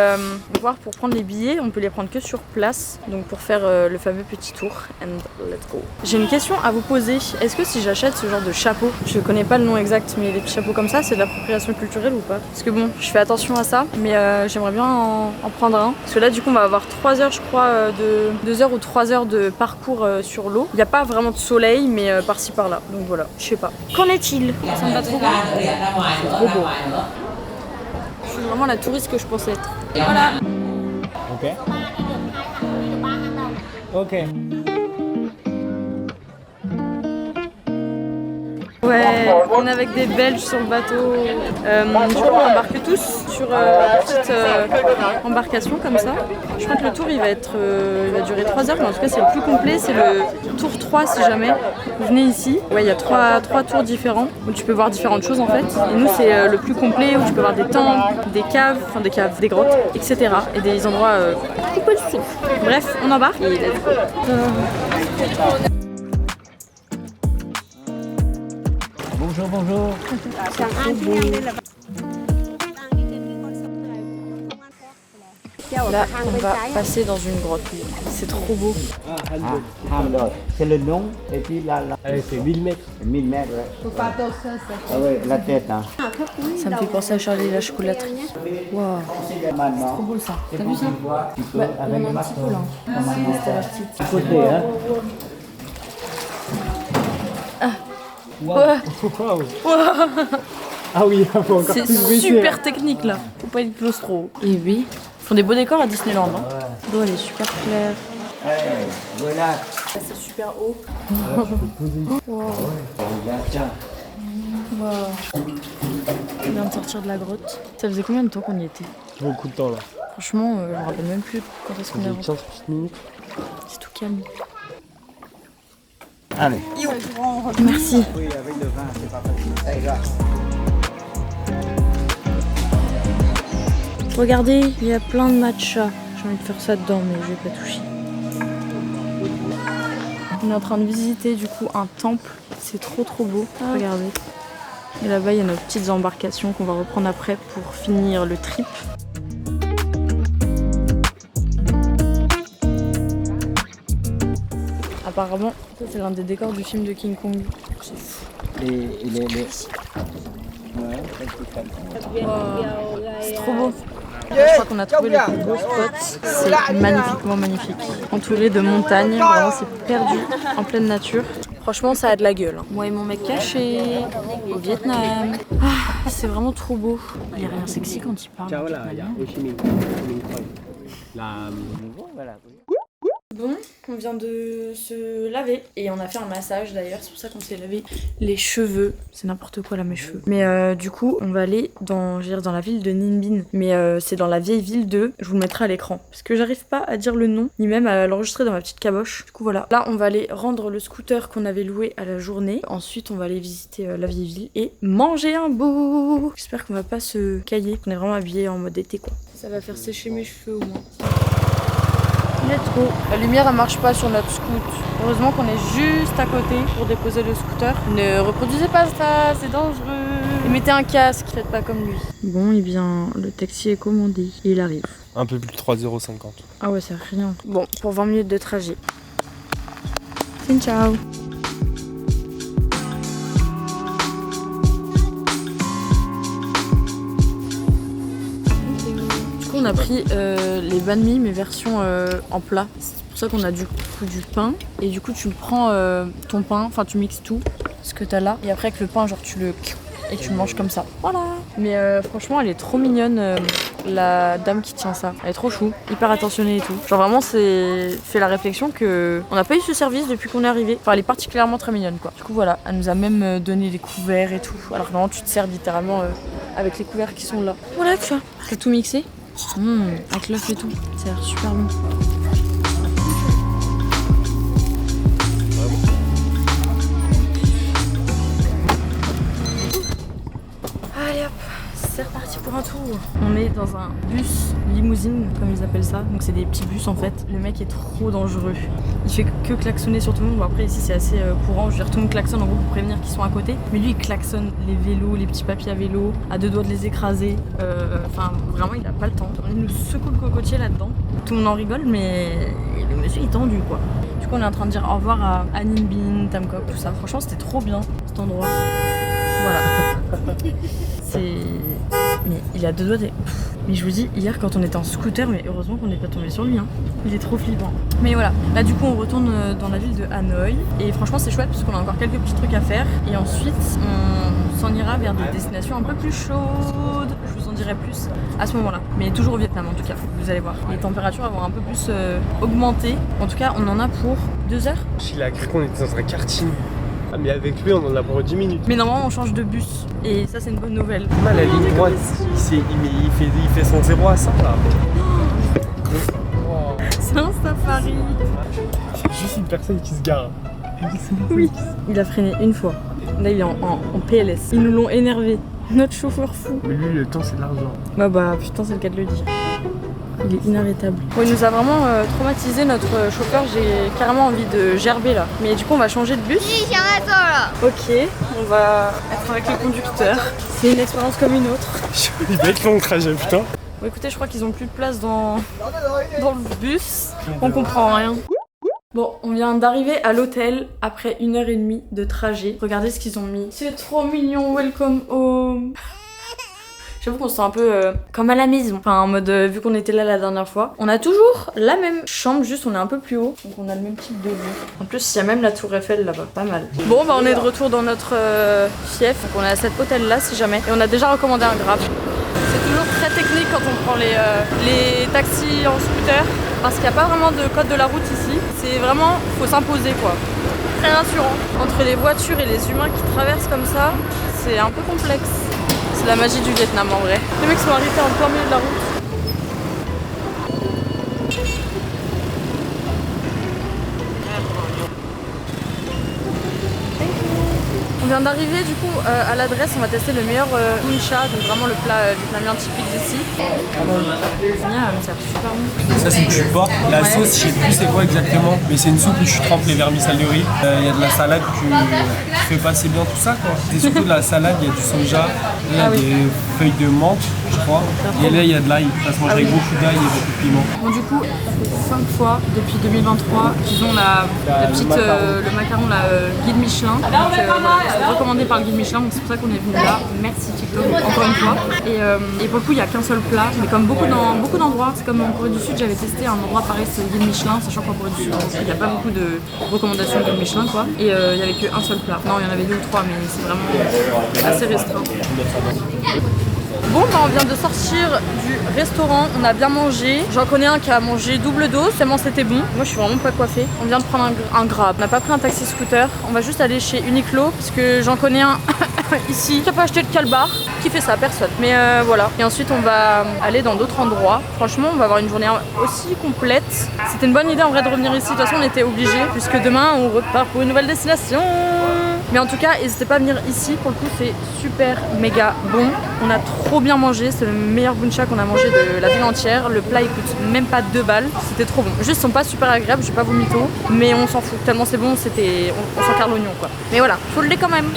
voir pour prendre les billets, on peut les prendre que sur place, donc pour faire le fameux petit tour. And let's go. J'ai une question à vous poser. Est-ce que si j'achète ce genre de chapeau, je connais pas le nom exact, mais les petits chapeaux comme ça, c'est de l'appropriation culturelle ou pas? Parce que bon, je fais attention à ça, mais j'aimerais bien en prendre un. Parce que là, du coup, on va avoir 3 heures, je crois, 2 heures ou 3 heures de parcours sur l'eau. Il n'y a pas vraiment de soleil, mais par-ci par-là. Donc voilà, je sais pas. Qu'en est-il? Ça me va trop bien. C'est trop beau. Je suis vraiment la touriste que je pensais être. Voilà. Ok. Ok. Ouais, on est avec des Belges sur le bateau. Du coup, on embarque tous sur une petite embarcation comme ça. Je crois que le tour il va durer 3 heures, mais en tout cas c'est le plus complet, c'est le tour 3 si jamais vous venez ici. Ouais, il y a 3 tours différents où tu peux voir différentes choses en fait. Et nous c'est le plus complet où tu peux voir des temples, des grottes, etc. Et des endroits coupés de souffle. Bref, on embarque et let's go. Bonjour, bonjour. Là, on va passer dans une grotte. C'est trop beau. C'est le nom et puis là. Elle fait 1000 mètres. 1000 mètres, ouais. Ah ouais, la tête, hein. Ça me fait penser à Charlie et la chocolaterie. Waouh, c'est trop beau ça. T'as vu ça? Bah, on a un petit peu là. C'est Côté, hein. Ah oui, il faut encore C'est plus baisser. super technique là. Faut pas être claustro. Et oui, ils font des beaux décors à Disneyland. Hein. L'eau elle est super claire. Ouais, voilà. C'est super haut. Wow. On vient de sortir de la grotte. Ça faisait combien de temps qu'on y était? Beaucoup de temps là. Franchement, je me rappelle même plus quand est-ce qu'on est rentré. 15 petites minutes. C'est tout calme. Allez. Merci. Oui, avec le vin, c'est pas facile. Allez, là. Regardez, il y a plein de matchas. J'ai envie de faire ça dedans, mais je vais pas toucher. On est en train de visiter du coup un temple. C'est trop beau. Regardez. Et là-bas, il y a nos petites embarcations qu'on va reprendre après pour finir le trip. Apparemment, ça c'est l'un des décors du film de King Kong. C'est fou. Ouais, C'est trop beau. Je crois qu'on a trouvé le plus beau spot. C'est magnifiquement magnifique. Entouré de montagnes, vraiment c'est perdu en pleine nature. Franchement ça a de la gueule. Hein. Moi et mon mec caché au Vietnam. Ah, c'est vraiment trop beau. Il n'y a rien sexy quand il parle. Ciao là, il y a Ho Chi Minh. Ho Chi Minh Trail. La... voilà. Bon, on vient de se laver et on a fait un massage d'ailleurs, c'est pour ça qu'on s'est lavé les cheveux. C'est n'importe quoi là mes cheveux. Mais du coup, on va aller dans la ville de Ninh Binh. Mais c'est dans la vieille ville de... Je vous le mettrai à l'écran. Parce que j'arrive pas à dire le nom, ni même à l'enregistrer dans ma petite caboche. Du coup voilà. Là, on va aller rendre le scooter qu'on avait loué à la journée. Ensuite, on va aller visiter la vieille ville et manger un bout. J'espère qu'on va pas se cailler, qu'on est vraiment habillés en mode été quoi. Ça va faire sécher mes cheveux au moins. Let's go. La lumière elle marche pas sur notre scoot. Heureusement qu'on est juste à côté pour déposer le scooter. Ne reproduisez pas ça, c'est dangereux. Et mettez un casque, faites pas comme lui. Bon, et bien le taxi est commandé et il arrive. Un peu plus de 3,50 €. Ah ouais, c'est rien. Bon, pour 20 minutes de trajet. Ciao. On a pris les banh mi mais version en plat. C'est pour ça qu'on a du pain. Et du coup tu prends ton pain, enfin tu mixes tout ce que t'as là. Et après avec le pain genre tu le manges comme ça. Voilà. Mais franchement elle est trop mignonne la dame qui tient ça. Elle est trop chou, hyper attentionnée et tout. Genre vraiment c'est fait la réflexion que on n'a pas eu ce service depuis qu'on est arrivé. Enfin elle est particulièrement très mignonne quoi. Du coup voilà, elle nous a même donné les couverts et tout. Alors que normalement tu te sers littéralement avec les couverts qui sont là. Voilà tu vois. T'as tout mixé. Avec l'œuf et tout, ça a l'air super bon. Allez hop, c'est reparti pour un tour. On est dans un bus limousine, comme ils appellent ça. Donc c'est des petits bus en fait. Le mec est trop dangereux. Il fait que klaxonner sur tout le monde. Bon après ici c'est assez courant. Je veux dire tout le monde klaxonne en gros pour prévenir qu'ils sont à côté. Mais lui il klaxonne les vélos, les petits papiers à vélo, à 2 doigts de les écraser. Enfin vraiment il a pas le temps. Il nous secoue le cocotier là-dedans. Tout le monde en rigole mais le monsieur est tendu quoi. Du coup on est en train de dire au revoir à Ninh Binh, Tam Kok, tout ça. Franchement c'était trop bien cet endroit. Voilà. Mais il a 2 doigts des... Mais je vous dis, hier quand on était en scooter, mais heureusement qu'on n'est pas tombé sur lui, hein. Il est trop flippant. Mais voilà, là du coup on retourne dans la ville de Hanoï. Et franchement c'est chouette parce qu'on a encore quelques petits trucs à faire. Et ensuite on s'en ira vers des destinations un peu plus chaudes. Je vous en dirai plus à ce moment-là. Mais toujours au Vietnam en tout cas, vous allez voir. Les températures vont un peu plus augmenter. En tout cas on en a pour 2 heures. Il a cru qu'on était dans un karting. Ah mais avec lui on en a pour 10 minutes. Mais normalement on change de bus et ça c'est une bonne nouvelle. Mal la ligne droite, il fait son 0 à 100 là. C'est un safari. C'est juste une personne qui se gare. Oui. Il a freiné une fois. Là il est en PLS. Ils nous l'ont énervé. Notre chauffeur fou. Mais lui le temps c'est de l'argent. Bah putain c'est le cas de le dire. Il est inarrêtable. Bon, il nous a vraiment traumatisé notre chauffeur. J'ai carrément envie de gerber là. Mais du coup on va changer de bus. Ok, on va être avec le conducteur. C'est une expérience comme une autre. Il va être long le trajet putain. Bon écoutez, je crois qu'ils ont plus de place dans le bus. On comprend rien. Bon, on vient d'arriver à l'hôtel après 1h30 de trajet. Regardez ce qu'ils ont mis. C'est trop mignon, welcome home. J'avoue qu'on se sent un peu comme à la maison. Enfin, en mode, vu qu'on était là la dernière fois. On a toujours la même chambre, juste on est un peu plus haut. Donc on a le même type de lit. En plus, il y a même la tour Eiffel là-bas, pas mal. Bon, bah on est de retour dans notre fief. Donc on est à cet hôtel-là si jamais. Et on a déjà recommandé un Grab. C'est toujours très technique quand on prend les taxis en scooter. Parce qu'il n'y a pas vraiment de code de la route ici. C'est vraiment, faut s'imposer quoi. Très rassurant. Entre les voitures et les humains qui traversent comme ça, c'est un peu complexe. C'est la magie du Vietnam en vrai. Les mecs sont arrêtés en plein milieu de la route. On vient d'arriver du coup à l'adresse, on va tester le meilleur bun cha, donc vraiment le plat vietnamien typique d'ici. Miam, ça a l'air super bon. Ça c'est du porc. La sauce je sais plus c'est quoi exactement, mais c'est une soupe où je trempe les vermicelles de riz. Il y a de la salade qui fait passer bien tout ça quoi. C'est surtout de la salade, il y a du soja, il y a des feuilles de menthe je crois. Et là il y a de l'ail, ça se mange avec beaucoup d'ail et beaucoup de piment. Bon du coup, ça fait 5 fois depuis 2023 qu'ils ont le macaron guide Michelin. Donc c'est recommandé par le guide Michelin, donc c'est pour ça qu'on est venu là. Merci TikTok encore une fois. Et pour le coup il n'y a qu'un seul plat, mais comme beaucoup d'endroits, c'est comme en Corée du Sud, j'avais testé un endroit pareil, c'est le guide Michelin, sachant qu'en Corée du Sud il n'y a pas beaucoup de recommandations de guide Michelin quoi. Et il n'y avait qu'un seul plat. Non, il y en avait 2 ou 3, mais c'est vraiment assez restreint. Bon bah on vient de sortir du restaurant, on a bien mangé. J'en connais un qui a mangé double dose, tellement c'était bon. Moi je suis vraiment pas coiffée. On vient de prendre un Grab, on n'a pas pris un taxi scooter. On va juste aller chez Uniqlo parce que j'en connais un ici qui a pas acheté de calbar. Qui fait ça? Personne. Mais voilà. Et ensuite on va aller dans d'autres endroits. Franchement on va avoir une journée aussi complète. C'était une bonne idée en vrai de revenir ici. De toute façon on était obligés puisque demain on repart pour une nouvelle destination. Mais en tout cas, n'hésitez pas à venir ici, pour le coup c'est super méga bon. On a trop bien mangé, c'est le meilleur bun cha qu'on a mangé de la ville entière. Le plat il coûte même pas 2 balles, c'était trop bon. Juste ils sont pas super agréables, je vais pas vous mytho, mais on s'en fout, tellement c'est bon, on s'en carre l'oignon quoi. Mais voilà, faut le lait quand même.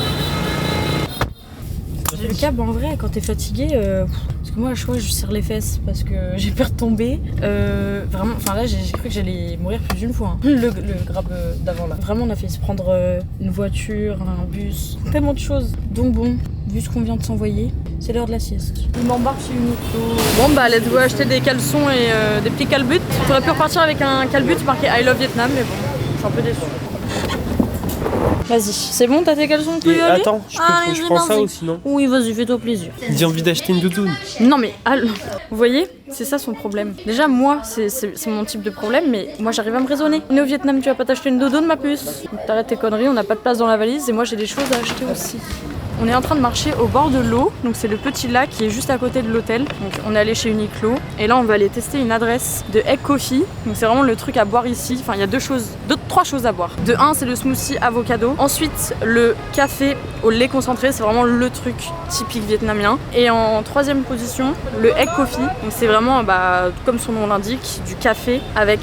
Le câble en vrai quand t'es fatigué, parce que moi à chaque fois je serre les fesses parce que j'ai peur de tomber. Vraiment, enfin là j'ai cru que j'allais mourir plus d'une fois. Hein. Le Grab d'avant là. Vraiment on a fait se prendre une voiture, un bus, tellement de choses. Donc bon, vu ce qu'on vient de s'envoyer, c'est l'heure de la sieste. Il m'embarque chez Uniqlo. Bon bah let's go acheter des caleçons et des petits calbutes. J'aurais pu repartir avec un calbut marqué I love Vietnam mais bon, je suis un peu déçue. Vas-y, c'est bon, t'as tes caleçons, tu peux y aller? Attends, je prends ça ou sinon? Oui, vas-y, fais-toi plaisir. J'ai envie d'acheter une doudoune. Non mais, vous voyez, c'est ça son problème. Déjà, moi, c'est mon type de problème, mais moi j'arrive à me raisonner. On est au Vietnam, tu vas pas t'acheter une doudoune, ma puce? T'arrêtes tes conneries, on n'a pas de place dans la valise et moi j'ai des choses à acheter aussi. On est en train de marcher au bord de l'eau, donc c'est le petit lac qui est juste à côté de l'hôtel. Donc on est allé chez Uniqlo et là on va aller tester une adresse de Egg Coffee. Donc c'est vraiment le truc à boire ici. Enfin il y a 3 choses à boire. De 1 c'est le smoothie avocado. Ensuite le café au lait concentré, c'est vraiment le truc typique vietnamien. Et en 3e position le Egg Coffee. Donc c'est vraiment comme son nom l'indique, du café avec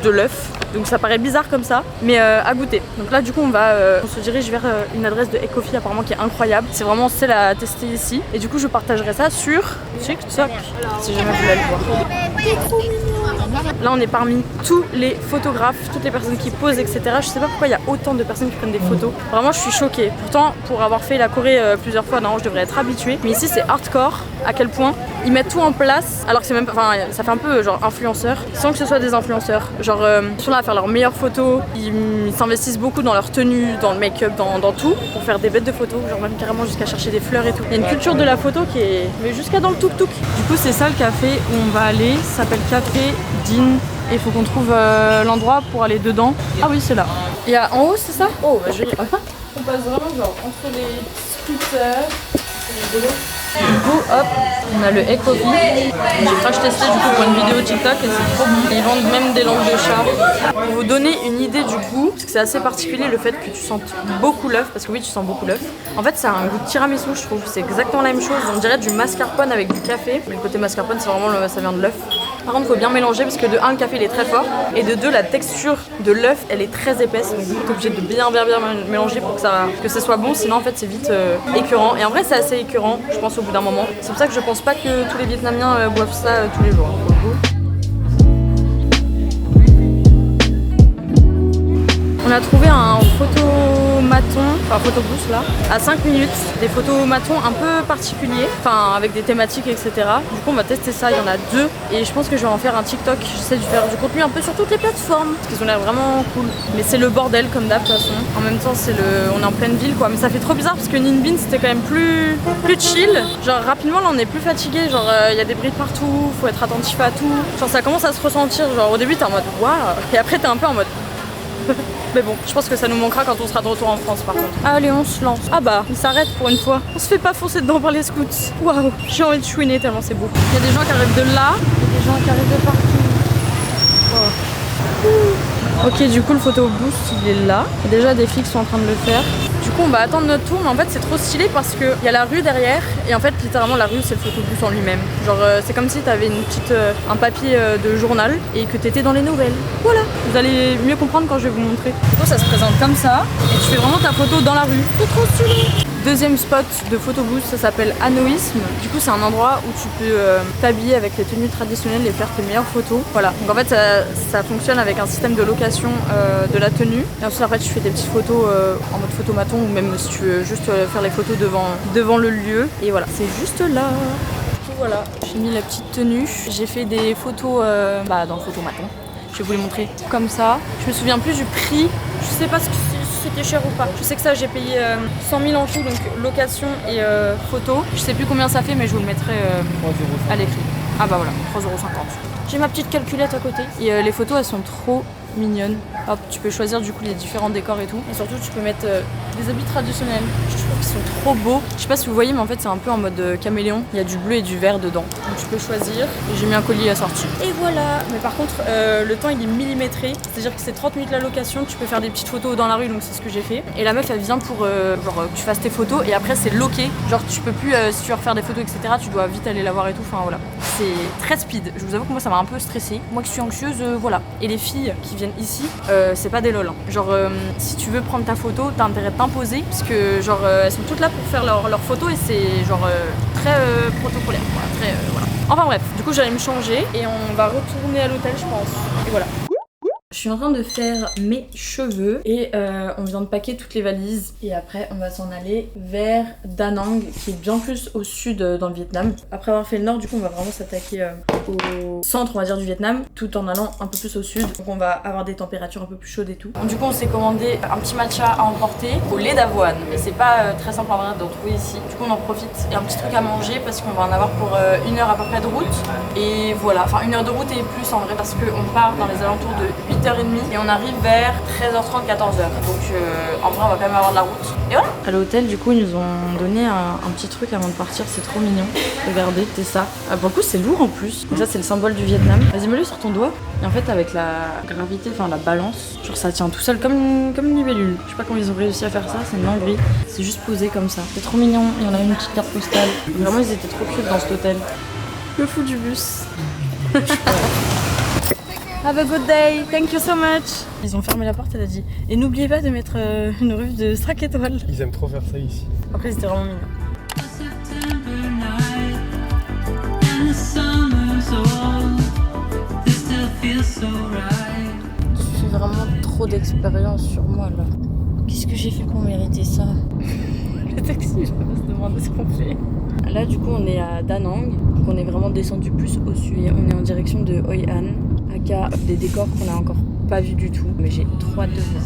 de l'œuf. Donc ça paraît bizarre comme ça, mais à goûter. Donc là du coup on se dirige vers une adresse de Egg Coffee apparemment qui est incroyable. C'est vraiment celle à tester ici. Et du coup je partagerai ça sur TikTok si jamais vous voulez aller voir. Là on est parmi tous les photographes, toutes les personnes qui posent etc. Je sais pas pourquoi il y a autant de personnes qui prennent des photos. Vraiment je suis choquée. Pourtant pour avoir fait la Corée plusieurs fois, non je devrais être habituée. Mais ici c'est hardcore à quel point ils mettent tout en place. Alors que c'est même enfin ça fait un peu genre influenceur sans que ce soit des influenceurs. Genre ils sont là à faire leurs meilleures photos. Ils s'investissent beaucoup dans leur tenue, dans le make-up, dans tout pour faire des bêtes de photos. Genre même carrément jusqu'à chercher des fleurs et tout. Il y a une culture de la photo qui est mais jusqu'à dans le tuk-tuk. Du coup c'est ça le café où on va aller. Ça s'appelle Café Din. Et il faut qu'on trouve l'endroit pour aller dedans. Ah oui c'est là. Il y a en haut c'est ça? Oh bah je vais... passe vraiment genre entre les scooters. C'est rigolo. Du coup, hop, on a le egg coffee. J'ai crash testé du coup pour une vidéo TikTok et c'est trop bon. Ils vendent même des langues de chat. Pour vous donner une idée du goût, parce que c'est assez particulier le fait que tu sentes beaucoup l'œuf, parce que oui, tu sens beaucoup l'œuf. En fait, ça a un goût de tiramisu, je trouve. C'est exactement la même chose. On dirait du mascarpone avec du café. Mais le côté mascarpone, c'est vraiment ça vient de l'œuf. Par contre, il faut bien mélanger parce que de 1, le café il est très fort et de 2, la texture de l'œuf elle est très épaisse. Donc du coup, t'es obligé de bien mélanger pour que ça soit bon. Sinon, en fait, c'est vite écœurant. Et en vrai, c'est assez écœurant, je pense, au bout d'un moment. C'est pour ça que je pense pas que tous les Vietnamiens boivent ça tous les jours. On a trouvé un photomaton, enfin photobooth là, à 5 minutes. Des photomatons un peu particuliers, enfin avec des thématiques etc. Du coup on va tester ça, il y en a 2 et je pense que je vais en faire un TikTok. J'essaie de faire du contenu un peu sur toutes les plateformes parce qu'ils ont l'air vraiment cool. Mais c'est le bordel comme d'hab de toute façon. En même temps on est en pleine ville quoi, mais ça fait trop bizarre parce que Ninh Binh c'était quand même plus chill. Genre rapidement là on est plus fatigué, genre il y a des bruits partout, faut être attentif à tout. Genre ça commence à se ressentir, genre au début t'es en mode waouh et après t'es un peu en mode mais bon, je pense que ça nous manquera quand on sera de retour en France par contre. Allez, on se lance. Ah bah, il s'arrête pour une fois. On se fait pas foncer dedans par les scouts. Waouh, j'ai envie de chouiner tellement c'est beau. Il y a des gens qui arrivent de là, il y a des gens qui arrivent de partout. Wow. Ok, du coup le photo boost il est là. Il y a déjà des filles qui sont en train de le faire. Du coup on va attendre notre tour, mais en fait c'est trop stylé parce qu'il y a la rue derrière et en fait littéralement la rue c'est le photobooth en lui-même. Genre c'est comme si t'avais un papier de journal et que t'étais dans les nouvelles. Voilà, vous allez mieux comprendre quand je vais vous montrer. Du coup ça se présente comme ça et tu fais vraiment ta photo dans la rue. C'est trop stylé. Deuxième spot de photobooth, ça s'appelle Hanoïsme. Du coup c'est un endroit où tu peux t'habiller avec les tenues traditionnelles et faire tes meilleures photos. Voilà, donc en fait ça fonctionne avec un système de location de la tenue. Et ensuite après tu fais des petites photos en mode photomaton ou même si tu veux juste faire les photos devant le lieu. Et voilà, c'est juste là. Donc voilà, j'ai mis la petite tenue. J'ai fait des photos dans le photomaton. Je vais vous les montrer comme ça. Je me souviens plus du prix. Je sais pas si c'était cher ou pas. Je sais que ça j'ai payé 100 000 en tout, donc location et photo. Je sais plus combien ça fait mais je vous le mettrai à l'écrit. Ah bah voilà, 3,50 €. J'ai ma petite calculette à côté. Et les photos elles sont trop mignonnes. Hop, tu peux choisir du coup les différents décors et tout. Et surtout tu peux mettre des habits traditionnels. Je trouve qu'ils sont trop beaux. Je sais pas si vous voyez mais en fait c'est un peu en mode caméléon. Il y a du bleu et du vert dedans. Donc tu peux choisir. Et j'ai mis un collier assorti. Et voilà. Mais par contre le temps il est millimétré. C'est-à-dire que c'est 30 minutes la location. Tu peux faire des petites photos dans la rue donc c'est ce que j'ai fait. Et la meuf elle vient pour genre que tu fasses tes photos et après c'est loqué. Genre tu peux plus si tu veux refaire des photos etc. Tu dois vite aller la voir et tout. Enfin voilà. C'est très speed. Je vous avoue que moi ça m'a un peu stressée. Moi qui suis anxieuse voilà. Et les filles qui viennent ici c'est pas des lol hein. Genre si tu veux prendre ta photo t'as intérêt de t'imposer parce que genre elles sont toutes là pour faire leurs photos et c'est genre très protocolaire quoi. Très voilà. Enfin bref, du coup j'allais me changer et on va retourner à l'hôtel je pense. Et voilà. Je suis en train de faire mes cheveux et on vient de packer toutes les valises et après on va s'en aller vers Da Nang qui est bien plus au sud dans le Vietnam. Après avoir fait le nord du coup on va vraiment s'attaquer au centre on va dire du Vietnam tout en allant un peu plus au sud. Donc on va avoir des températures un peu plus chaudes et tout. Donc, du coup on s'est commandé un petit matcha à emporter au lait d'avoine mais c'est pas très simple en vrai d'en trouver ici. Du coup on en profite et un petit truc à manger parce qu'on va en avoir pour 1 heure à peu près de route. Et voilà, enfin 1 heure de route et plus en vrai parce qu'on part dans les alentours de 8h30 et on arrive vers 13h30, 14h. Donc en vrai on va quand même avoir de la route. Et voilà. À l'hôtel du coup ils nous ont donné un petit truc avant de partir, c'est trop mignon. Regardez, c'est ça. Ah, pour le coup c'est lourd en plus. Donc ça c'est le symbole du Vietnam. Vas-y mets-le sur ton doigt. Et en fait avec la gravité, enfin la balance, genre ça tient tout seul comme une libellule. Je sais pas comment ils ont réussi à faire ça, c'est une dinguerie. C'est juste posé comme ça. C'est trop mignon. Et on a une petite carte postale. Vraiment ils étaient trop cute dans cet hôtel. Le fou du bus. Have a good day, thank you so much. Ils ont fermé la porte, elle a dit. Et n'oubliez pas de mettre une revue de 5 étoiles. Ils aiment trop faire ça ici. Après c'était vraiment mignon. J'ai vraiment trop d'expérience sur moi là. Qu'est-ce que j'ai fait pour mériter ça? Le taxi, je peux se demander ce qu'on fait. Là du coup on est à Da Nang, donc on est vraiment descendu plus au sud. On est en direction de Hoi An, aka des décors qu'on a encore pas vu du tout, mais j'ai trop hâte de voir.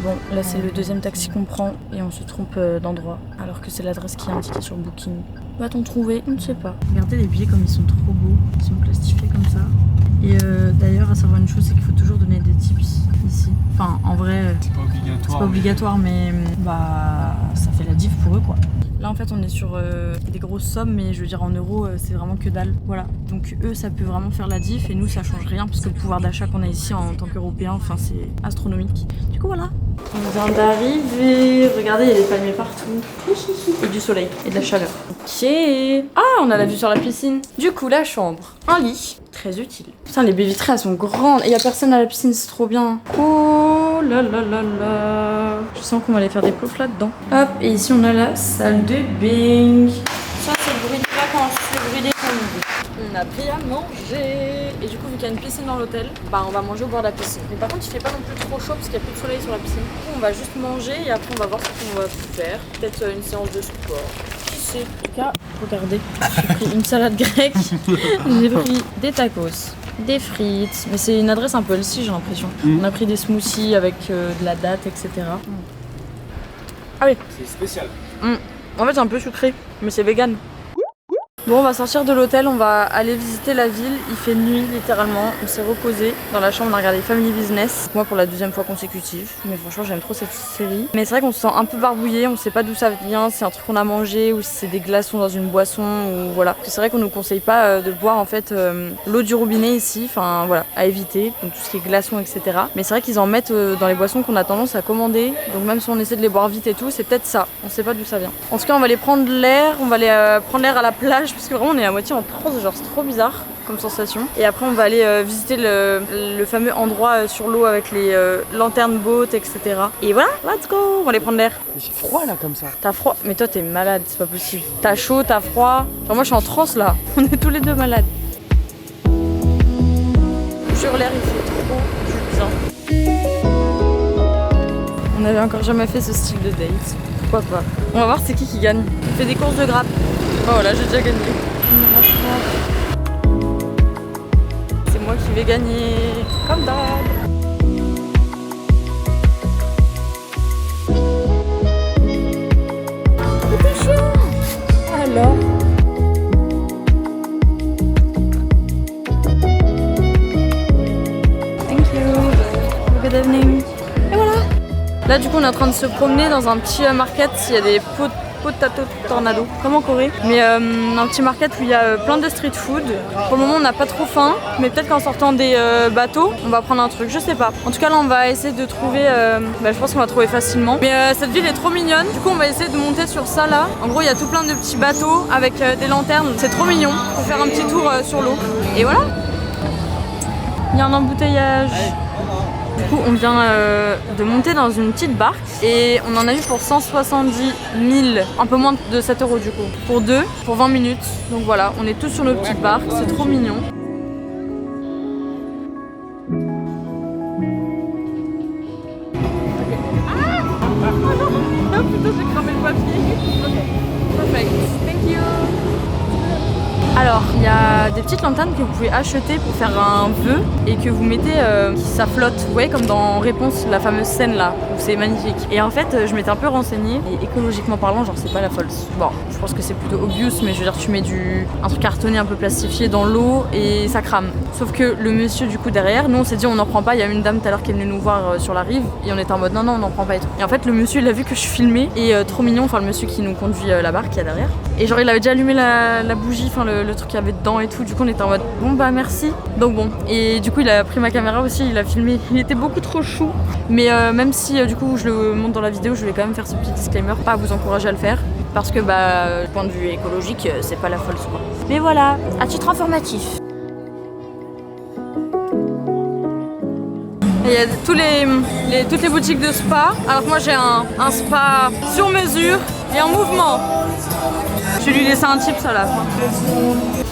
Bon, là c'est le deuxième taxi qu'on prend et on se trompe d'endroit, alors que c'est l'adresse qui est indiquée sur Booking. Va-t-on trouver? On ne sait pas. Regardez les billets comme ils sont trop beaux, ils sont plastifiés comme ça. Et d'ailleurs, à savoir une chose, c'est qu'il faut toujours Enfin, en vrai, C'est pas obligatoire. c'est pas obligatoire, mais bah ça fait la diff pour eux quoi. Là en fait on est sur des grosses sommes, mais je veux dire en euros c'est vraiment que dalle. Voilà, donc eux ça peut vraiment faire la diff et nous ça change rien parce que le pouvoir d'achat qu'on a ici en tant qu'Européens, enfin c'est astronomique. Du coup voilà. On vient d'arriver, regardez il y a des palmiers partout. Et du soleil et de la chaleur. Ok. Ah on a la vue sur la piscine. Du coup la chambre, un lit, très utile. Putain les baies vitrées elles sont grandes et y a personne à la piscine, c'est trop bien. Oh là là là là. Je sens qu'on va aller faire des ploufs là-dedans. Hop, et ici on a la salle de bain. Ça c'est le bruit des vacances, c'est le bruit des familles. On a pris à manger. Et du coup vu qu'il y a une piscine dans l'hôtel, bah on va manger au bord de la piscine. Mais par contre il fait pas non plus trop chaud parce qu'il y a plus de soleil sur la piscine. Du coup on va juste manger et après on va voir ce qu'on va faire. Peut-être une séance de sport. Qui sait? En tout cas, regardez, j'ai pris une salade grecque, j'ai pris des tacos, des frites, mais c'est une adresse un peu healthy j'ai l'impression. On a pris des smoothies avec de la date, etc. Ah oui. C'est spécial. En fait c'est un peu sucré, mais c'est vegan. Bon on va sortir de l'hôtel, on va aller visiter la ville, il fait nuit littéralement, on s'est reposé dans la chambre, on a regardé Family Business, moi pour la deuxième fois consécutive, mais franchement j'aime trop cette série. Mais c'est vrai qu'on se sent un peu barbouillé, on sait pas d'où ça vient, c'est un truc qu'on a mangé ou si c'est des glaçons dans une boisson ou voilà. C'est vrai qu'on nous conseille pas de boire en fait l'eau du robinet ici, enfin voilà, à éviter, donc tout ce qui est glaçons etc. Mais c'est vrai qu'ils en mettent dans les boissons qu'on a tendance à commander, donc même si on essaie de les boire vite et tout, c'est peut-être ça, on sait pas d'où ça vient. En tout cas on va aller prendre l'air, on va aller prendre l'air à la plage parce que vraiment on est à moitié en transe, genre c'est trop bizarre comme sensation. Et après on va aller visiter le fameux endroit sur l'eau avec les lanternes boat etc. Et voilà, let's go, on va aller prendre l'air. Mais j'ai froid là comme ça. T'as froid? Mais toi t'es malade, c'est pas possible. T'as chaud, t'as froid. Genre moi je suis en transe là, on est tous les deux malades. Sur l'air il fait trop du bien. On avait encore jamais fait ce style de date. Pourquoi pas? On va voir c'est qui gagne. On fait des courses de grappe. Oh voilà, j'ai déjà gagné. C'est moi qui vais gagner, comme d'hab. C'était chaud. Alors. Thank you. Good evening. Et voilà. Là du coup on est en train de se promener dans un petit market. Il y a des potato tornado, comme en Corée. Mais un petit market où il y a plein de street food. Pour le moment on n'a pas trop faim, mais peut-être qu'en sortant des bateaux, on va prendre un truc, je sais pas. En tout cas là on va essayer de trouver, je pense qu'on va trouver facilement. Mais cette ville est trop mignonne, du coup on va essayer de monter sur ça là. En gros il y a tout plein de petits bateaux avec des lanternes, c'est trop mignon pour faire un petit tour sur l'eau. Et voilà. Il y a un embouteillage. Du coup on vient de monter dans une petite barque et on en a eu pour 170 000, un peu moins de 7 € du coup. Pour deux, pour 20 minutes. Donc voilà, on est tous sur nos petites barques, c'est trop mignon. Ah oh putain j'ai cramé le papier. Ok, perfect, thank you. Alors, il y a des petites lanternes que vous pouvez acheter pour faire un vœu et que vous mettez, ça flotte, vous voyez comme dans Réponse, la fameuse scène là, où c'est magnifique. Et en fait, je m'étais un peu renseignée et écologiquement parlant, genre c'est pas la folle. Bon, je pense que c'est plutôt obvious, mais je veux dire, tu mets un truc cartonné un peu plastifié dans l'eau et ça crame. Sauf que le monsieur du coup derrière, nous on s'est dit on n'en prend pas, il y a une dame tout à l'heure qui est venue nous voir sur la rive et on était en mode non, on n'en prend pas et tout. Et en fait, le monsieur il a vu que je filmais et trop mignon, enfin le monsieur qui nous conduit la barque qui est derrière. Et genre il avait déjà allumé la bougie, enfin le truc qu'il y avait dedans et tout, du coup on était en mode bon bah merci. Donc bon, et du coup il a pris ma caméra aussi, il a filmé, il était beaucoup trop chou. Mais même si du coup je le montre dans la vidéo, je vais quand même faire ce petit disclaimer, pas à vous encourager à le faire. Parce que bah, du point de vue écologique, c'est pas la folle quoi. Mais voilà, à titre informatif. Il y a toutes les boutiques de spa. Alors que moi j'ai un spa sur mesure et en mouvement. Je vais lui laisser un tips à la fin.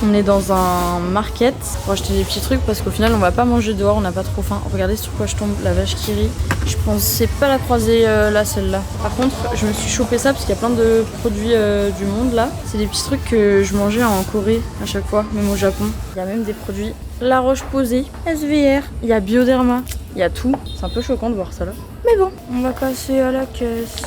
On est dans un market pour acheter des petits trucs parce qu'au final on va pas manger dehors, on n'a pas trop faim. Regardez sur quoi je tombe, la vache qui rit. Je pensais pas la croiser là, celle-là. Par contre, je me suis chopé ça parce qu'il y a plein de produits du monde là. C'est des petits trucs que je mangeais en Corée à chaque fois, même au Japon. Il y a même des produits La Roche-Posay, SVR, il y a Bioderma, il y a tout. C'est un peu choquant de voir ça là. Mais bon, on va passer à la caisse.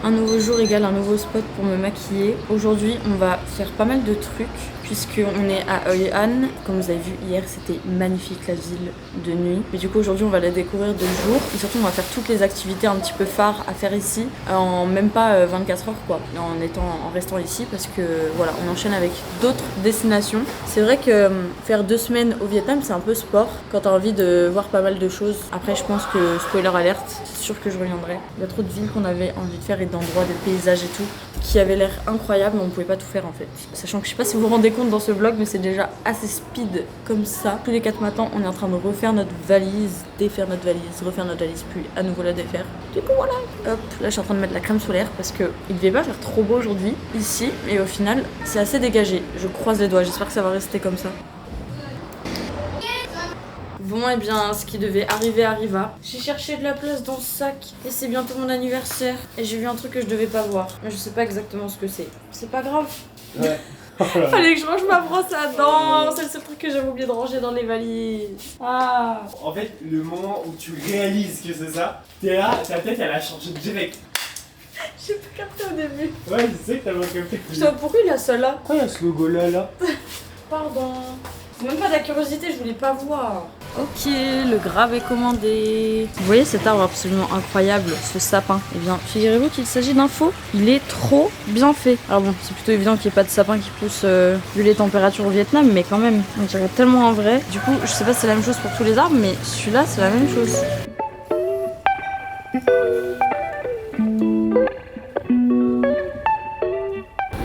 Un nouveau jour égale un nouveau spot pour me maquiller. Aujourd'hui, on va faire pas mal de trucs puisqu'on est à Hoi An. Comme vous avez vu hier, c'était magnifique la ville de nuit. Mais du coup aujourd'hui on va la découvrir de jour. Et surtout on va faire toutes les activités un petit peu phares à faire ici en même pas 24 heures quoi. En restant ici parce que voilà, on enchaîne avec d'autres destinations. C'est vrai que faire 2 semaines au Vietnam c'est un peu sport quand t'as envie de voir pas mal de choses. Après je pense que, spoiler alerte, c'est sûr que je reviendrai. Il y a trop de villes qu'on avait envie de faire et d'endroits, de paysages et tout qui avaient l'air incroyables mais on pouvait pas tout faire en fait. Sachant que je sais pas si vous vous rendez compte dans ce vlog mais c'est déjà assez speed comme ça. Tous les 4 matins on est en train de refaire notre valise, défaire notre valise, refaire notre valise puis à nouveau la défaire. Du coup voilà. Hop, là je suis en train de mettre la crème solaire parce que il devait pas faire trop beau aujourd'hui ici et au final c'est assez dégagé. Je croise les doigts, j'espère que ça va rester comme ça. Bon et bien ce qui devait arriver arriva. J'ai cherché de la place dans le sac et c'est bientôt mon anniversaire et j'ai vu un truc que je devais pas voir. Mais je sais pas exactement ce que c'est. C'est pas grave. Ouais. Fallait que je range ma brosse à dents. C'est le seul truc que j'avais oublié de ranger dans les valises. Ah. En fait, le moment où tu réalises que c'est ça, t'es là, ta tête elle a changé direct. J'ai pas capté au début. Ouais, je sais que t'as pas capté. Putain, pourquoi il a ça là? Pourquoi il y a ce logo là Pardon. C'est même pas de la curiosité, je voulais pas voir. Ok, le grave est commandé. Vous voyez cet arbre absolument incroyable, ce sapin? Eh bien, figurez-vous qu'il s'agit d'un faux. Il est trop bien fait. Alors bon, c'est plutôt évident qu'il n'y ait pas de sapin qui pousse vu les températures au Vietnam, mais quand même, on dirait tellement un vrai. Du coup, je sais pas si c'est la même chose pour tous les arbres, mais celui-là, c'est la même chose.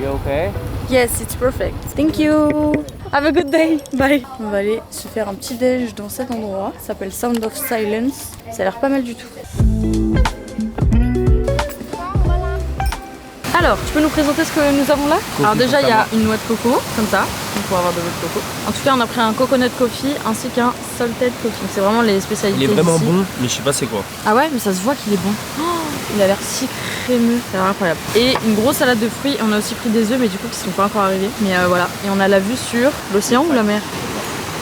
You okay? Yes, it's perfect. Thank you. Have a good day. Bye. On va aller se faire un petit déj dans cet endroit. Ça s'appelle Sound of Silence. Ça a l'air pas mal du tout. Alors, tu peux nous présenter ce que nous avons là? Alors déjà, il y a une noix de coco, comme ça. On pourra avoir de l'eau de coco. En tout cas, on a pris un coconut coffee ainsi qu'un salted coffee. Donc c'est vraiment les spécialités. Il est vraiment ici. bon, mais je sais pas c'est quoi. Ah ouais, mais ça se voit qu'il est bon. Oh, il a l'air si crémeux, c'est incroyable. Et une grosse salade de fruits. On a aussi pris des œufs, mais du coup qui sont pas encore arrivés. Mais voilà. Et on a la vue sur l'océan ou la mer?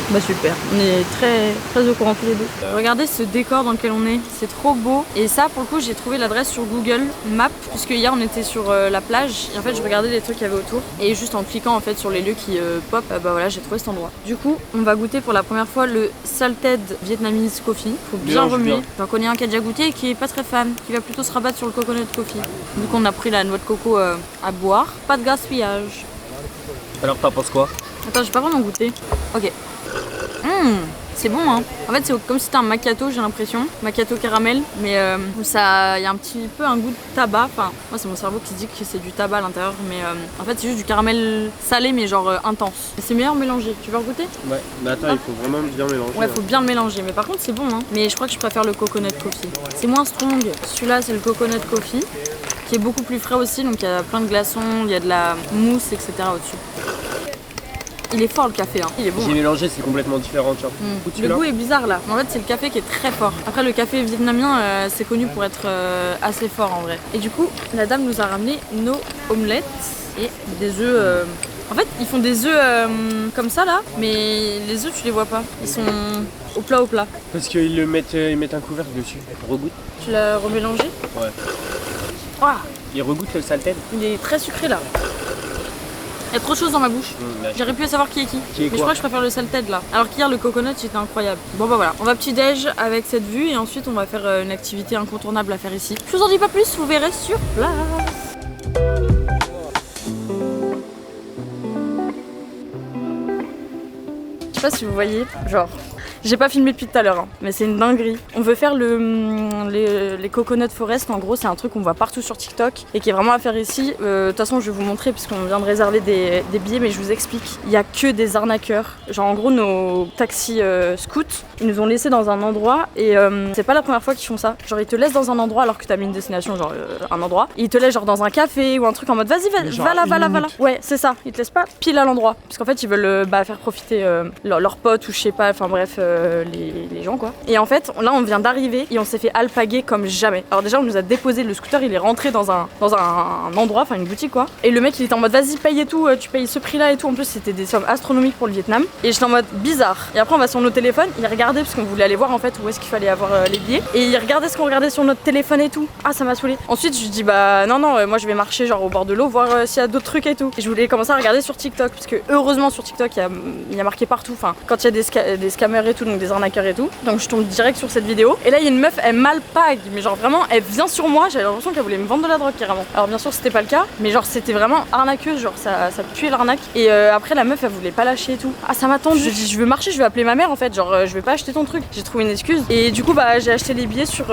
Bah super, on est très au courant tous les deux. Regardez ce décor dans lequel on est, c'est trop beau. Et ça pour le coup j'ai trouvé l'adresse sur Google Maps, puisque hier on était sur la plage et en fait je regardais les trucs qu'il y avait autour. Et juste en cliquant en fait sur les lieux qui pop, bah voilà j'ai trouvé cet endroit. Du coup on va goûter pour la première fois le salted Vietnamese coffee. Faut bien remuer. J'en connais un qui a déjà goûté et qui est pas très fan, qui va plutôt se rabattre sur le coconut coffee. Du coup on a pris la noix de coco à boire, pas de gaspillage. Alors t'en penses quoi? Attends j'ai pas vraiment goûté. Ok. C'est bon hein. En fait c'est comme si c'était un macchiato j'ai l'impression. Macchiato caramel. Mais ça, il y a un petit peu un goût de tabac. Enfin moi c'est mon cerveau qui dit que c'est du tabac à l'intérieur. Mais en fait c'est juste du caramel salé mais genre intense. C'est meilleur mélangé. Tu veux goûter? Ouais, mais attends, il faut vraiment bien mélanger. Ouais faut bien le mélanger. Mais par contre c'est bon hein. Mais je crois que je préfère le coconut coffee. C'est moins strong. Celui-là c'est le coconut coffee. Qui est beaucoup plus frais aussi. Donc il y a plein de glaçons, il y a de la mousse etc au-dessus. Il est fort le café, hein. Il est bon. J'ai mélangé, c'est complètement différent. Tu vois. Le goût est bizarre là. En fait, c'est le café qui est très fort. Après, le café vietnamien, c'est connu pour être assez fort en vrai. Et du coup, la dame nous a ramené nos omelettes et des œufs. En fait, ils font des œufs comme ça là, mais les œufs, tu les vois pas. Ils sont au plat. Parce qu'ils mettent un couvercle dessus. Regoute. Tu l'as remélangé? Ouais. Ouah, Il regoute le salted. il est très sucré là. Il y a trop de choses dans ma bouche. J'aurais pu savoir qui est qui. Mais je crois que je préfère le salted là. Alors qu'hier le coconut c'était incroyable. Bon bah voilà, on va petit déj avec cette vue et ensuite on va faire une activité incontournable à faire ici. Je vous en dis pas plus, vous verrez sur place. Je sais pas si vous voyez, genre... J'ai pas filmé depuis tout à l'heure, hein, mais c'est une dinguerie. On veut faire les coconut forest, en gros c'est un truc qu'on voit partout sur TikTok et qui est vraiment à faire ici. De toute façon je vais vous montrer puisqu'on vient de réserver des billets, mais je vous explique. Il y a que des arnaqueurs. Genre en gros nos taxis scouts, ils nous ont laissés dans un endroit et c'est pas la première fois qu'ils font ça. Genre ils te laissent dans un endroit alors que t'as mis une destination, genre un endroit. Et ils te laissent genre dans un café ou un truc en mode vas-y va là. Ouais c'est ça, ils te laissent pas pile à l'endroit. Parce qu'en fait ils veulent faire profiter leurs potes ou je sais pas, enfin bref. meufs, les gens quoi. Et en fait, là on vient d'arriver et on s'est fait alpaguer comme jamais. Alors déjà on nous a déposé, le scooter il est rentré dans un endroit, enfin une boutique quoi. Et le mec il était en mode vas-y paye et tout, tu payes ce prix là et tout. En plus c'était des sommes astronomiques pour le Vietnam. Et j'étais en mode bizarre. Et après on va sur nos téléphones, il regardait parce qu'on voulait aller voir en fait où est-ce qu'il fallait avoir les billets. Et il regardait ce qu'on regardait sur notre téléphone et tout. Ah ça m'a saoulé. Ensuite je lui dis bah non moi je vais marcher genre au bord de l'eau voir s'il y a d'autres trucs et tout. Et je voulais commencer à regarder sur TikTok parce que heureusement sur TikTok il y a marqué partout, enfin quand il y a des scammers et tout, donc des arnaqueurs et tout. Donc je tombe direct sur cette vidéo. Et là il y a une meuf, elle m'alpague, mais genre vraiment elle vient sur moi, j'avais l'impression qu'elle voulait me vendre de la drogue carrément. Alors bien sûr c'était pas le cas, mais genre c'était vraiment arnaqueuse, genre ça puait l'arnaque. Et après la meuf elle voulait pas lâcher et tout. Ah ça m'a tendu. Je dis je veux marcher, je vais appeler ma mère en fait, genre je vais pas acheter ton truc. J'ai trouvé une excuse. Et du coup bah j'ai acheté les billets sur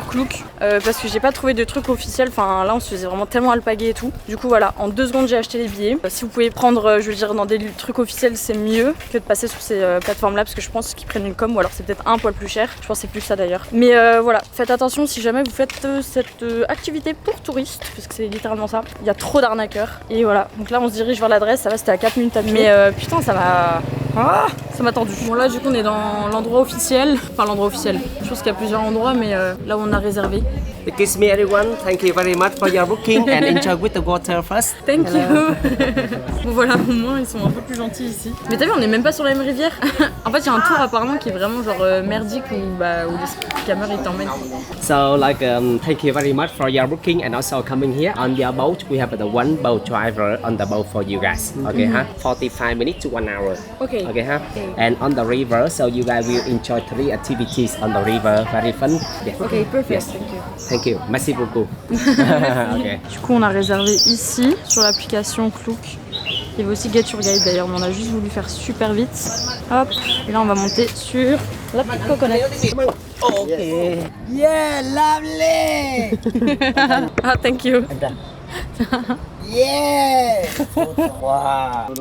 Klook parce que j'ai pas trouvé de truc officiel. Enfin là on se faisait vraiment tellement alpaguer et tout. Du coup voilà, en 2 secondes j'ai acheté les billets. Si vous pouvez prendre, je veux dire dans des trucs officiels c'est mieux que de passer sur ces plateformes là parce que je pense qu'ils prennent une com ou alors c'est peut-être un poil plus cher. Je pense que c'est plus ça d'ailleurs. Mais voilà, faites attention si jamais vous faites cette activité pour touristes parce que c'est littéralement ça. Il y a trop d'arnaqueurs. Et voilà, donc là on se dirige vers l'adresse, ça va, c'était à 4 minutes à pied. Mais putain ça m'a tendu. Bon là du coup on est dans l'endroit officiel. Enfin l'endroit officiel. Je pense qu'il y a plusieurs endroits mais là où on a réservé. Excuse me everyone, thank you very much for your booking and enjoy with the water first. Thank you. Bon voilà, au moins ils sont un peu plus gentils ici. Mais t'as vu, on est même pas sur la même rivière. En fait il y a un tour apparemment qui est vraiment genre merdique où les scammers ils t'emmènent. So like thank you very much for your booking and also coming here on your boat. We have the one boat driver on the boat for you guys. Okay, 45 minutes to 1 hour. Okay. Okay, And on the river, so you guys will enjoy 3 activities on the river. Very fun. Yeah. Okay, perfect. Yes. Thank you. Thank you. Merci beaucoup. Okay. Du coup on a réservé ici sur l'application Klook. Il y avait aussi Get Your Guide d'ailleurs, mais on a juste voulu faire super vite. Hop, et là on va monter sur la petite coconut. Okay. Yeah, lovely. Ah, thank you. Yeah. Wow.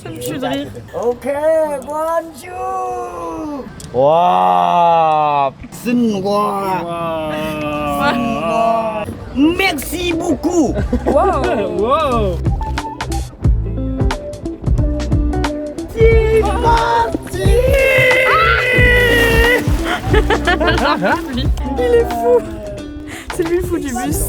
Ça me tue de rire. Ok, bonjour. Wow. Xinh quá. Merci beaucoup. Wow. Wow. Il est fou. C'est lui le fou du bus.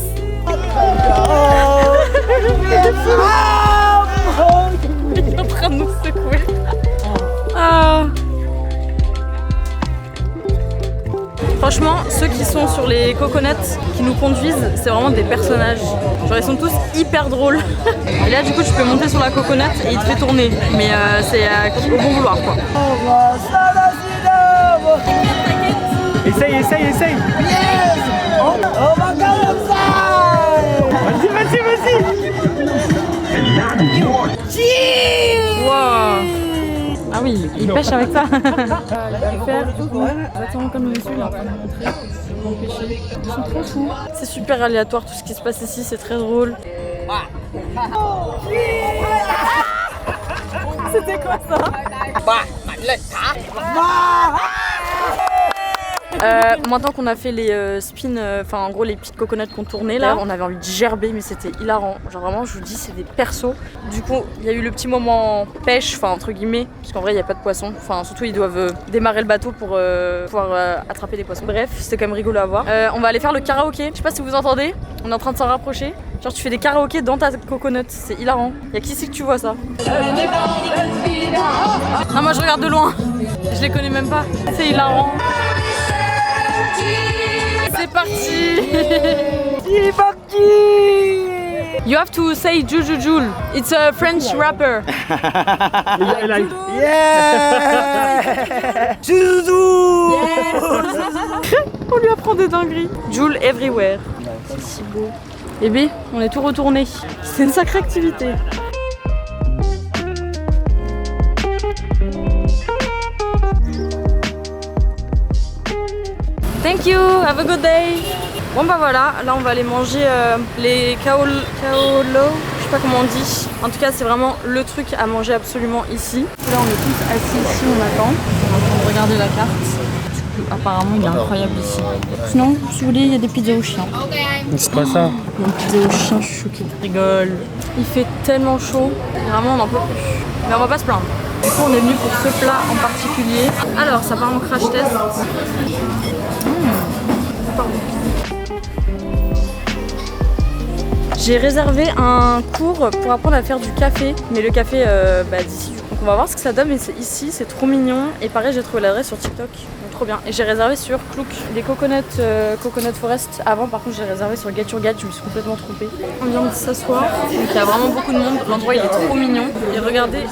Il est en train de nous secouer. Ah. Franchement, ceux qui sont sur les coconuts qui nous conduisent, c'est vraiment des personnages. Genre ils sont tous hyper drôles. Et là du coup tu peux monter sur la coconut et il te fait tourner. Mais c'est au bon vouloir quoi. Essaye. Yes. Oh my god, vas-y. Wow. Ah oui, il pêche avec ça. Il va faire exactement comme le monsieur il est en train de montrer. Ils vont pêcher. Ils sont trop fous. C'est super aléatoire tout ce qui se passe ici, c'est très drôle. C'était quoi ça? Maintenant qu'on a fait les spins, enfin en gros les petites coconuts qu'on tournait là, on avait envie de gerber mais c'était hilarant. Genre vraiment je vous dis c'est des persos. Du coup il y a eu le petit moment pêche, enfin entre guillemets, parce qu'en vrai il n'y a pas de poissons. Enfin surtout ils doivent démarrer le bateau pour pouvoir attraper des poissons. Bref c'était quand même rigolo à voir. On va aller faire le karaoké, je sais pas si vous entendez, on est en train de s'en rapprocher. Genre tu fais des karaokés dans ta coconut, c'est hilarant. Y'a qui c'est que tu vois ça? Ah moi je regarde de loin, je les connais même pas, c'est hilarant. C'est parti. Il est parti. You have to say Juju Jul. It's a French rapper. Yeah. Juju. On lui apprend des dingueries. Jul everywhere. C'est si beau. Et B, on est tout retourné. C'est une sacrée activité. Thank you, have a good day. Bon bah voilà, là on va aller manger les kaolo, je sais pas comment on dit. En tout cas c'est vraiment le truc à manger absolument ici. Là on est tous assis ici, on attend. On est en train de regarder la carte. Apparemment il est incroyable ici. Sinon, si vous voulez, il y a des pizzas aux chiens. C'est pas ça. Il y a une pizza aux chiens, je suis choquée. Rigole. Il fait tellement chaud, vraiment on n'en peut plus. Mais on va pas se plaindre. Du coup, on est venu pour ce plat en particulier. Alors, ça part en crash test. Pardon. J'ai réservé un cours pour apprendre à faire du café, mais le café d'ici. Donc on va voir ce que ça donne, mais c'est ici, c'est trop mignon. Et pareil, j'ai trouvé l'adresse sur TikTok, donc trop bien. Et j'ai réservé sur Klook, des Coconut Forest. Avant, par contre, j'ai réservé sur Get Your Guide, je me suis complètement trompée. On vient de s'asseoir, donc il y a vraiment beaucoup de monde. L'endroit il est trop mignon. Et regardez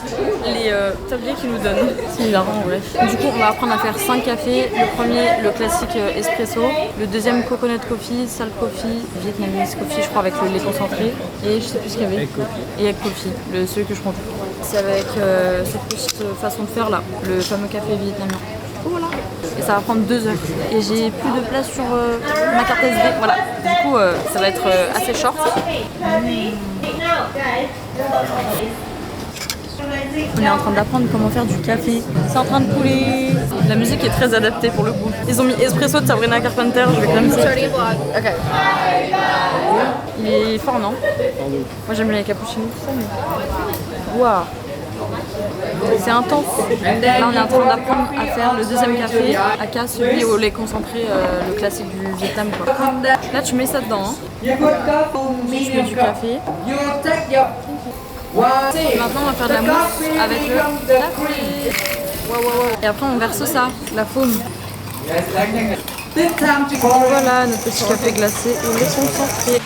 les tabliers qu'ils nous donnent. C'est hilarant, ouais. Du coup, on va apprendre à faire 5 cafés. Le premier, le classique espresso. Le deuxième, Coconut Coffee, Salt Coffee, Vietnamese Coffee, je crois, avec le lait concentré. Et je sais plus ce qu'il y avait. Et Egg Coffee, celui que je prends tout. C'est avec cette petite façon de faire là, le fameux café vietnamien. Voilà. Et ça va prendre 2 heures. Et j'ai plus de place sur ma carte SD. Voilà. Du coup, ça va être assez short. On est en train d'apprendre comment faire du café. C'est en train de couler. La musique est très adaptée pour le coup. Ils ont mis Espresso de Sabrina Carpenter. Je vais quand même essayer. Ok. Il est fort, non? Moi j'aime bien les cappuccinos, tout ça, mais... Waouh. C'est intense. Là on est en train d'apprendre à faire le deuxième café, aka celui au lait concentré, le classique du Vietnam quoi. Là tu mets ça dedans, hein. Tu mets du café. Maintenant on va faire de la mousse avec le café. Et après on verse ça, la foam. Voilà notre petit café glacé au lait concentré.